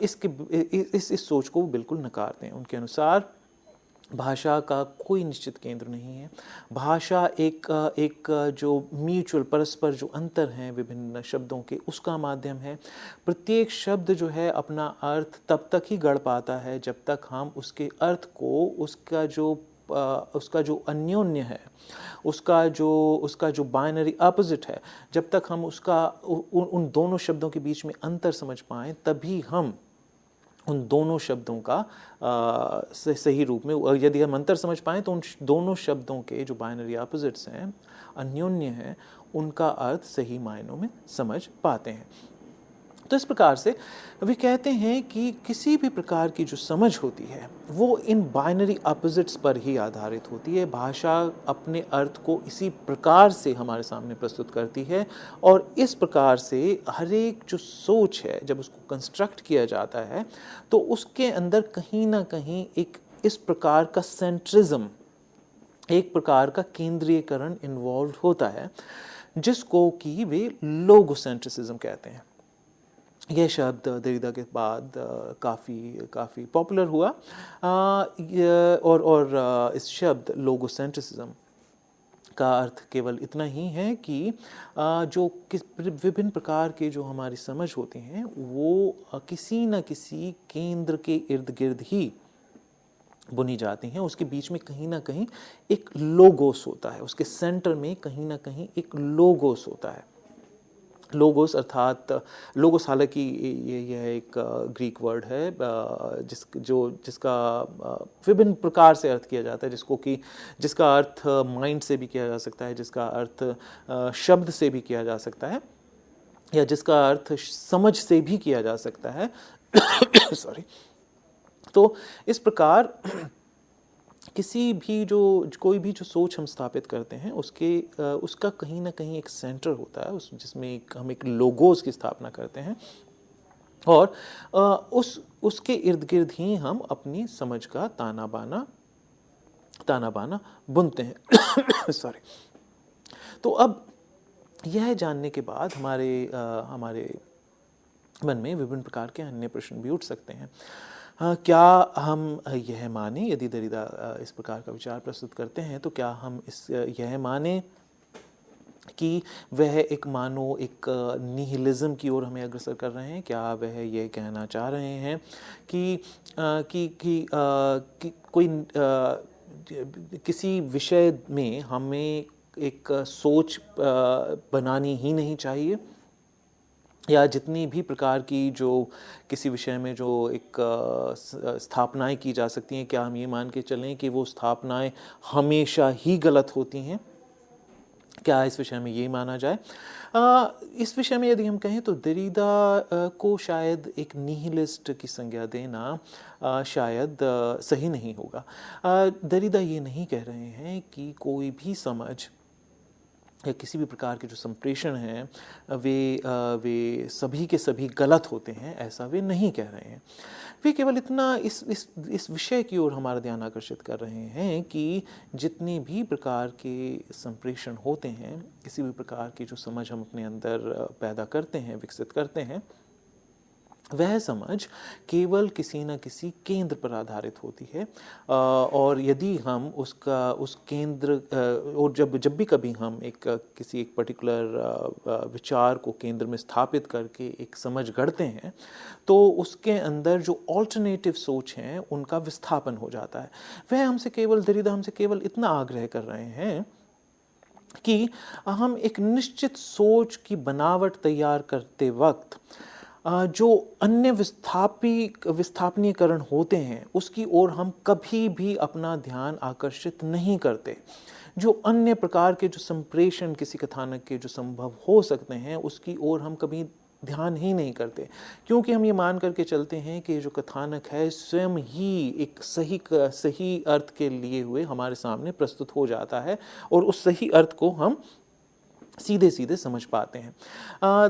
इस सोच को बिल्कुल नकारते हैं। उनके अनुसार भाषा का कोई निश्चित केंद्र नहीं है। भाषा एक जो म्यूचुअल परस्पर जो अंतर हैं विभिन्न शब्दों के, उसका माध्यम है। प्रत्येक शब्द जो है अपना अर्थ तब तक ही गढ़ पाता है जब तक हम उसके अर्थ को, उसका जो अन्योन्य है, उसका जो बाइनरी अपोजिट है, जब तक हम उन दोनों शब्दों के बीच में अंतर समझ पाएं तभी हम उन दोनों शब्दों का सही रूप में, यदि हम अंतर समझ पाएं तो उन दोनों शब्दों के जो बाइनरी अपोजिट्स हैं, अन्योन्य हैं, उनका अर्थ सही मायनों में समझ पाते हैं। तो इस प्रकार से वे कहते हैं कि किसी भी प्रकार की जो समझ होती है वो इन बाइनरी अपोजिट्स पर ही आधारित होती है। भाषा अपने अर्थ को इसी प्रकार से हमारे सामने प्रस्तुत करती है और इस प्रकार से हर एक जो सोच है जब उसको कंस्ट्रक्ट किया जाता है तो उसके अंदर कहीं ना कहीं एक इस प्रकार का सेंट्रिज्म, एक प्रकार का केंद्रीयकरण इन्वॉल्व होता है जिसको कि वे लोगोसेंट्रिसिज्म कहते हैं। यह शब्द दरिदा के बाद काफ़ी पॉपुलर हुआ और इस शब्द लोगोसेंट्रिसिज्म का अर्थ केवल इतना ही है कि जो विभिन्न प्रकार के जो हमारी समझ होती हैं वो किसी न किसी केंद्र के इर्द गिर्द ही बुनी जाती हैं। उसके बीच में कहीं ना कहीं एक लोगोस होता है, उसके सेंटर में कहीं ना कहीं एक लोगोस होता है। लोगोस अर्थात लोगोस, हालांकि यह एक ग्रीक वर्ड है जिसका विभिन्न प्रकार से अर्थ किया जाता है, जिसका अर्थ माइंड से भी किया जा सकता है, जिसका अर्थ शब्द से भी किया जा सकता है, या जिसका अर्थ समझ से भी किया जा सकता है। सॉरी। तो इस प्रकार कोई भी जो सोच हम स्थापित करते हैं उसका कहीं ना कहीं एक सेंटर होता है, जिसमें हम एक लोगोस की स्थापना करते हैं और उसके इर्द गिर्द ही हम अपनी समझ का ताना बाना बुनते हैं। सॉरी। तो अब यह जानने के बाद हमारे मन में विभिन्न प्रकार के अन्य प्रश्न भी उठ सकते हैं। क्या हम यह माने, यदि दरिदा इस प्रकार का विचार प्रस्तुत करते हैं तो क्या हम यह माने कि वह एक निहिलिज्म की ओर हमें अग्रसर कर रहे हैं? क्या वह यह कहना चाह रहे हैं कि कोई किसी विषय में हमें एक सोच बनानी ही नहीं चाहिए, या जितनी भी प्रकार की जो किसी विषय में जो एक स्थापनाएं की जा सकती हैं, क्या हम ये मान के चलें कि वो स्थापनाएं हमेशा ही गलत होती हैं? क्या इस विषय में ये माना जाए? इस विषय में यदि हम कहें तो दरिदा को शायद एक निहिलिस्ट की संज्ञा देना शायद सही नहीं होगा। दरिदा ये नहीं कह रहे हैं कि कोई भी समझ या किसी भी प्रकार के जो संप्रेषण हैं वे सभी के सभी गलत होते हैं, ऐसा वे नहीं कह रहे हैं। वे केवल इतना इस विषय की ओर हमारा ध्यान आकर्षित कर रहे हैं कि जितने भी प्रकार के संप्रेषण होते हैं, किसी भी प्रकार की जो समझ हम अपने अंदर पैदा करते हैं, विकसित करते हैं, वह समझ केवल किसी न किसी केंद्र पर आधारित होती है। और यदि हम उस केंद्र और जब भी कभी हम किसी एक पर्टिकुलर विचार को केंद्र में स्थापित करके एक समझ गढ़ते हैं तो उसके अंदर जो ऑल्टरनेटिव सोच हैं उनका विस्थापन हो जाता है। दरिदा हमसे केवल इतना आग्रह कर रहे हैं कि हम एक निश्चित सोच की बनावट तैयार करते वक्त जो अन्य विस्थापनीयकरण होते हैं उसकी ओर हम कभी भी अपना ध्यान आकर्षित नहीं करते। जो अन्य प्रकार के जो संप्रेषण किसी कथानक के जो संभव हो सकते हैं उसकी ओर हम कभी ध्यान ही नहीं करते, क्योंकि हम ये मान करके चलते हैं कि जो कथानक है स्वयं ही एक सही अर्थ के लिए हुए हमारे सामने प्रस्तुत हो जाता है और उस सही अर्थ को हम सीधे सीधे समझ पाते हैं।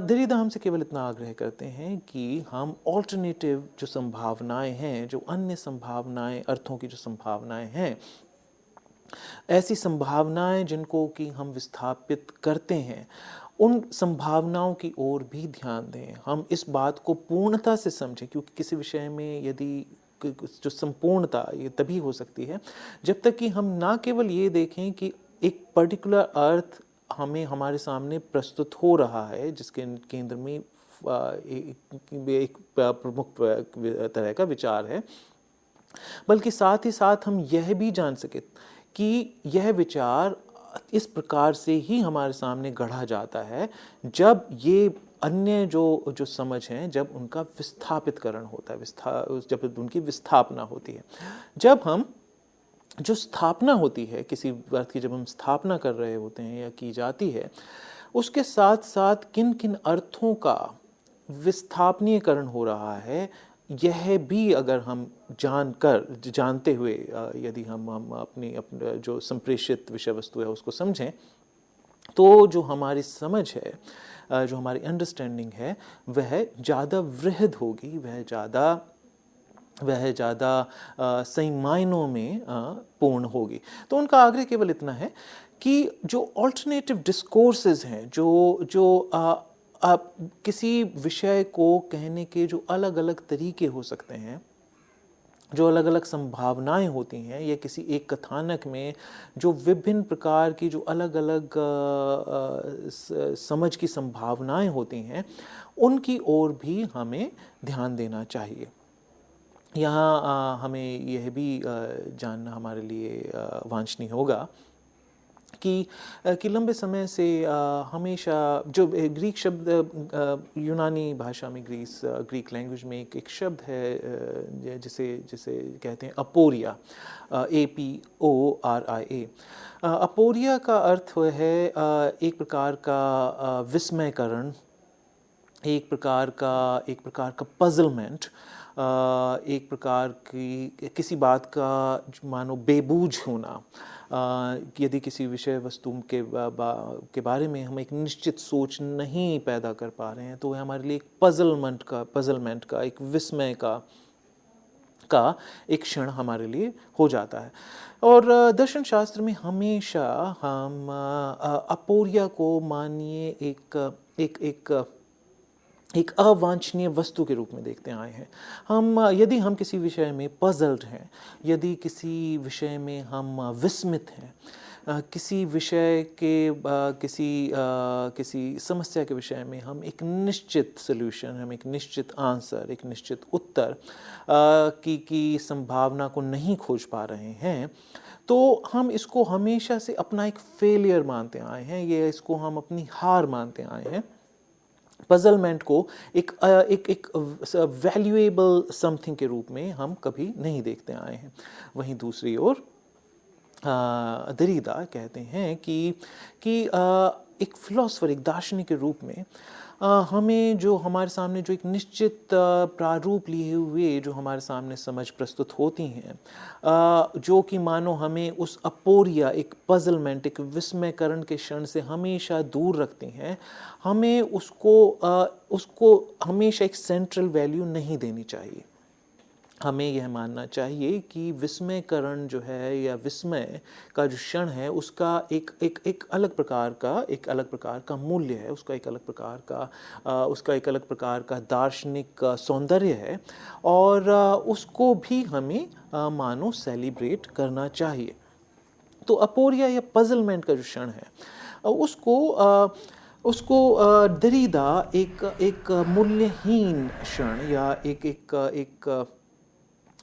दरिदा हमसे केवल इतना आग्रह करते हैं कि हम ऑल्टरनेटिव जो संभावनाएं हैं, जो अन्य संभावनाएं, अर्थों की जो संभावनाएं हैं, ऐसी संभावनाएं जिनको कि हम विस्थापित करते हैं, उन संभावनाओं की ओर भी ध्यान दें। हम इस बात को पूर्णता से समझें, क्योंकि किसी विषय में यदि जो संपूर्णता ये तभी हो सकती है जब तक कि हम ना केवल ये देखें कि एक पर्टिकुलर अर्थ हमें हमारे सामने प्रस्तुत हो रहा है जिसके केंद्र में एक प्रमुख तरह का विचार है, बल्कि साथ ही साथ हम यह भी जान सके कि यह विचार इस प्रकार से ही हमारे सामने गढ़ा जाता है जब ये अन्य जो समझ हैं, जब उनका विस्थापितकरण होता है, जब उनकी विस्थापना होती है। जब हम जो स्थापना होती है किसी अर्थ की, जब हम स्थापना कर रहे होते हैं या की जाती है, उसके साथ साथ किन किन अर्थों का विस्थापनीयकरण हो रहा है, यह भी अगर हम जानते हुए यदि हम अपनी जो संप्रेषित विषय वस्तु है उसको समझें, तो जो हमारी समझ है, जो हमारी अंडरस्टैंडिंग है, वह ज़्यादा वृहद होगी, वह ज़्यादा सही मायनों में पूर्ण होगी। तो उनका आग्रह केवल इतना है कि जो ऑल्टरनेटिव डिस्कोर्सेज हैं, जो किसी विषय को कहने के जो अलग अलग तरीके हो सकते हैं, जो अलग अलग संभावनाएं होती हैं, या किसी एक कथानक में जो विभिन्न प्रकार की जो अलग अलग समझ की संभावनाएं होती हैं, उनकी ओर भी हमें ध्यान देना चाहिए। यहाँ हमें यह भी जानना हमारे लिए वांछनीय होगा कि लंबे समय से हमेशा जो ग्रीक शब्द, यूनानी भाषा में, ग्रीक लैंग्वेज में एक शब्द है जिसे कहते हैं अपोरिया, APORIA। अपोरिया का अर्थ है एक प्रकार का विस्मयकरण, एक प्रकार का पजलमेंट, एक प्रकार की किसी बात का मानो बेबूझ होना। यदि किसी विषय वस्तु के बारे में हम एक निश्चित सोच नहीं पैदा कर पा रहे हैं, तो वह हमारे लिए एक पजलमेंट का एक विस्मय का एक क्षण हमारे लिए हो जाता है। और दर्शन शास्त्र में हमेशा हम अपोरिया को मानिए एक अवांछनीय वस्तु के रूप में देखते आए हैं। यदि हम किसी विषय में पजल्ड हैं, यदि किसी विषय में हम विस्मित हैं, किसी विषय के किसी समस्या के विषय में हम एक निश्चित सॉल्यूशन, हम एक निश्चित आंसर, एक निश्चित उत्तर की संभावना को नहीं खोज पा रहे हैं, तो हम इसको हमेशा से अपना एक फेलियर मानते आए हैं, ये इसको हम अपनी हार मानते आए हैं। पजलमेंट को एक वैल्यूएबल समथिंग के रूप में हम कभी नहीं देखते आए हैं। वहीं दूसरी ओर दरिदा कहते हैं कि एक फिलोसफर, एक दार्शनिक के रूप में हमें जो हमारे सामने जो एक निश्चित प्रारूप लिए हुए जो हमारे सामने समझ प्रस्तुत होती हैं, जो कि मानो हमें उस अपोरिया, एक पजलमेंट, एक विस्मयकरण के क्षण से हमेशा दूर रखती हैं, हमें उसको हमेशा एक सेंट्रल वैल्यू नहीं देनी चाहिए। हमें यह मानना चाहिए कि विस्मयकरण जो है या विस्मय का जो क्षण है, उसका एक अलग प्रकार का मूल्य है, उसका एक अलग प्रकार का दार्शनिक सौंदर्य है, और उसको भी हमें मानो सेलिब्रेट करना चाहिए। तो अपोरिया या पजलमेंट का जो क्षण है, उसको दरिदा एक मूल्यहीन क्षण या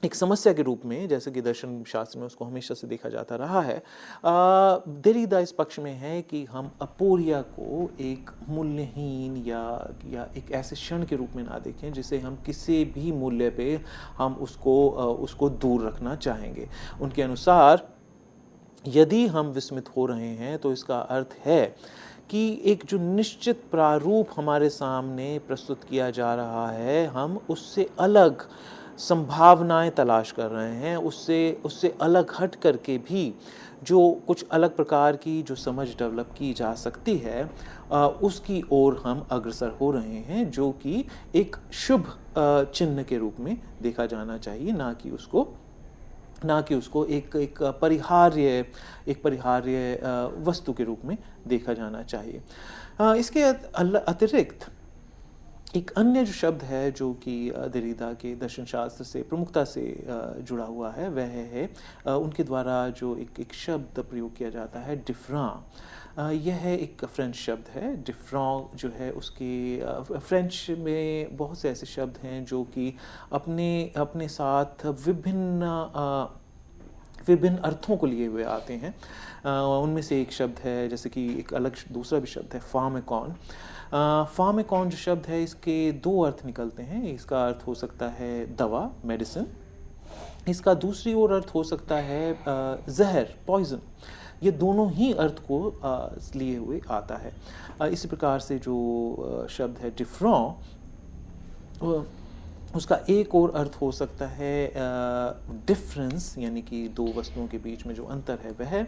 एक समस्या के रूप में, जैसे कि दर्शन शास्त्र में उसको हमेशा से देखा जाता रहा है, दरिदा इस पक्ष में है कि हम अपोरिया को एक मूल्यहीन या एक ऐसे क्षण के रूप में ना देखें जिसे हम किसी भी मूल्य पे हम उसको दूर रखना चाहेंगे। उनके अनुसार यदि हम विस्मित हो रहे हैं तो इसका अर्थ है कि एक जो निश्चित प्रारूप हमारे सामने प्रस्तुत किया जा रहा है, हम उससे अलग संभावनाएं तलाश कर रहे हैं, उससे अलग हट करके भी जो कुछ अलग प्रकार की जो समझ डेवलप की जा सकती है, उसकी ओर हम अग्रसर हो रहे हैं, जो कि एक शुभ चिन्ह के रूप में देखा जाना चाहिए, ना कि उसको एक परिहार्य वस्तु के रूप में देखा जाना चाहिए। इसके अतिरिक्त एक अन्य जो शब्द है जो कि देरिदा के दर्शन शास्त्र से प्रमुखता से जुड़ा हुआ है, वह है उनके द्वारा जो एक शब्द प्रयोग किया जाता है, डिफरें। यह एक फ्रेंच शब्द है। डिफरें जो है उसके फ्रेंच में बहुत से ऐसे शब्द हैं जो कि अपने साथ विभिन्न अर्थों को लिए हुए आते हैं। उनमें से एक शब्द है, जैसे कि एक अलग दूसरा भी शब्द है फार्मेकॉन। फार्मेकॉन जो शब्द है, इसके दो अर्थ निकलते हैं। इसका अर्थ हो सकता है दवा, मेडिसिन। इसका दूसरी ओर अर्थ हो सकता है जहर, पॉइजन। ये दोनों ही अर्थ को लिए हुए आता है। इसी प्रकार से जो शब्द है डिफरें, उसका एक और अर्थ हो सकता है डिफरेंस, यानी कि दो वस्तुओं के बीच में जो अंतर है वह।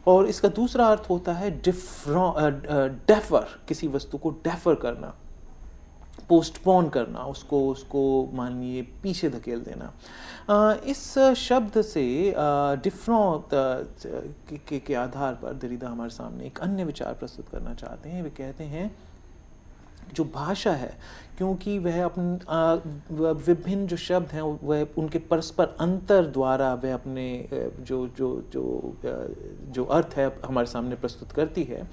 और इसका दूसरा अर्थ होता है डेफर, किसी वस्तु को डेफर करना, पोस्टपोन करना, उसको मानिए पीछे धकेल देना। इस शब्द से डिफरें के आधार पर देरिदा हमारे सामने एक अन्य विचार प्रस्तुत करना चाहते हैं। वे कहते हैं जो भाषा है, क्योंकि वह विभिन्न जो शब्द हैं वह उनके परस्पर अंतर द्वारा वह अपने जो अर्थ है हमारे सामने प्रस्तुत करती है।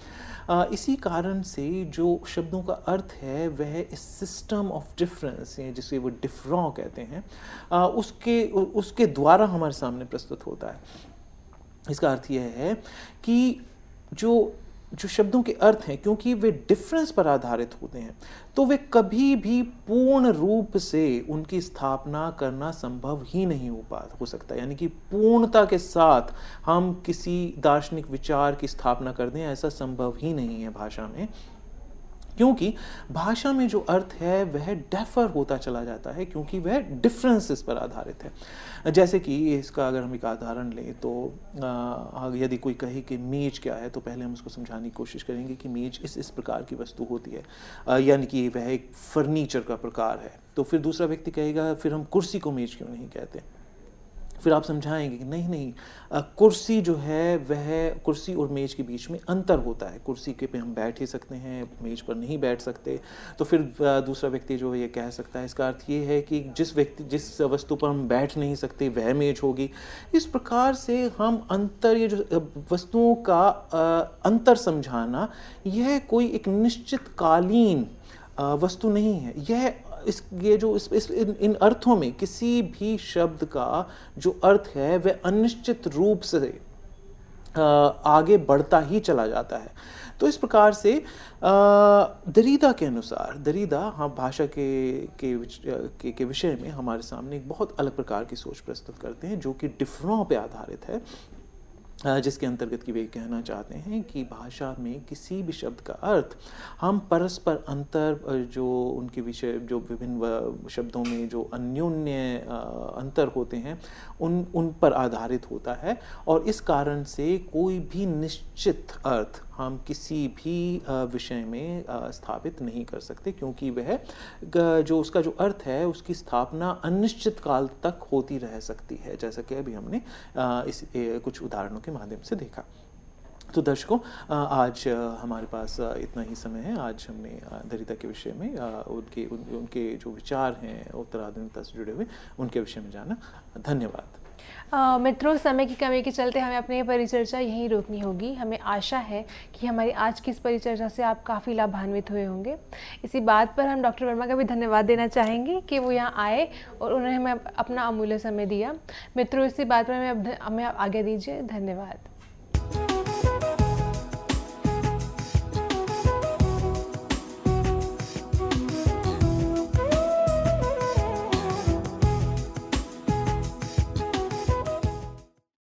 इसी कारण से जो शब्दों का अर्थ है वह इस सिस्टम ऑफ डिफरेंस, जिसे वो डिफरें कहते हैं, उसके द्वारा हमारे सामने प्रस्तुत होता है। इसका अर्थ यह है कि जो शब्दों के अर्थ हैं, क्योंकि वे डिफरेंस पर आधारित होते हैं, तो वे कभी भी पूर्ण रूप से उनकी स्थापना करना संभव ही नहीं हो सकता। यानी कि पूर्णता के साथ हम किसी दार्शनिक विचार की स्थापना कर दें, ऐसा संभव ही नहीं है भाषा में, क्योंकि भाषा में जो अर्थ है वह डेफर होता चला जाता है, क्योंकि वह डिफरेंसेस पर आधारित है। जैसे कि इसका अगर हम एक उदाहरण लें तो यदि कोई कहे कि मेज क्या है, तो पहले हम उसको समझाने की कोशिश करेंगे कि मेज इस प्रकार की वस्तु होती है, यानी कि वह एक फर्नीचर का प्रकार है। तो फिर दूसरा व्यक्ति कहेगा फिर हम कुर्सी को मेज क्यों नहीं कहते। फिर आप समझाएंगे कि नहीं, कुर्सी जो है वह कुर्सी और मेज के बीच में अंतर होता है। कुर्सी के पे हम बैठ ही सकते हैं, मेज पर नहीं बैठ सकते। तो फिर दूसरा व्यक्ति जो ये कह सकता है, इसका अर्थ ये है कि जिस वस्तु पर हम बैठ नहीं सकते वह मेज होगी। इस प्रकार से हम ये जो वस्तुओं का अंतर समझाना, यह कोई एक निश्चित कालीन वस्तु नहीं है। इन अर्थों में किसी भी शब्द का जो अर्थ है वह अनिश्चित रूप से आगे बढ़ता ही चला जाता है। तो इस प्रकार से देरिदा के अनुसार, देरिदा भाषा के विषय में हमारे सामने एक बहुत अलग प्रकार की सोच प्रस्तुत करते हैं, जो कि डिफरें पे आधारित है, जिसके अंतर्गत कि वे कहना चाहते हैं कि भाषा में किसी भी शब्द का अर्थ हम परस्पर अंतर, जो उनके विषय, जो विभिन्न शब्दों में जो अन्योन्य अंतर होते हैं, उन पर आधारित होता है। और इस कारण से कोई भी निश्चित अर्थ हम किसी भी विषय में स्थापित नहीं कर सकते, क्योंकि वह जो उसका जो अर्थ है उसकी स्थापना अनिश्चित काल तक होती रह सकती है, जैसा कि अभी हमने कुछ उदाहरणों के माध्यम से देखा। तो दर्शकों, आज हमारे पास इतना ही समय है। आज हमने देरिदा के विषय में उनके जो विचार हैं उत्तराधुनिकता से जुड़े हुए, उनके विषय में जाना। धन्यवाद। मित्रों, समय की कमी के चलते हमें अपनी परिचर्चा यहीं रोकनी होगी। हमें आशा है कि हमारी आज की इस परिचर्चा से आप काफ़ी लाभान्वित हुए होंगे। इसी बात पर हम डॉक्टर वर्मा का भी धन्यवाद देना चाहेंगे कि वो यहाँ आए और उन्होंने हमें अपना अमूल्य समय दिया। मित्रों, इसी बात पर हमें आज्ञा दीजिए। धन्यवाद।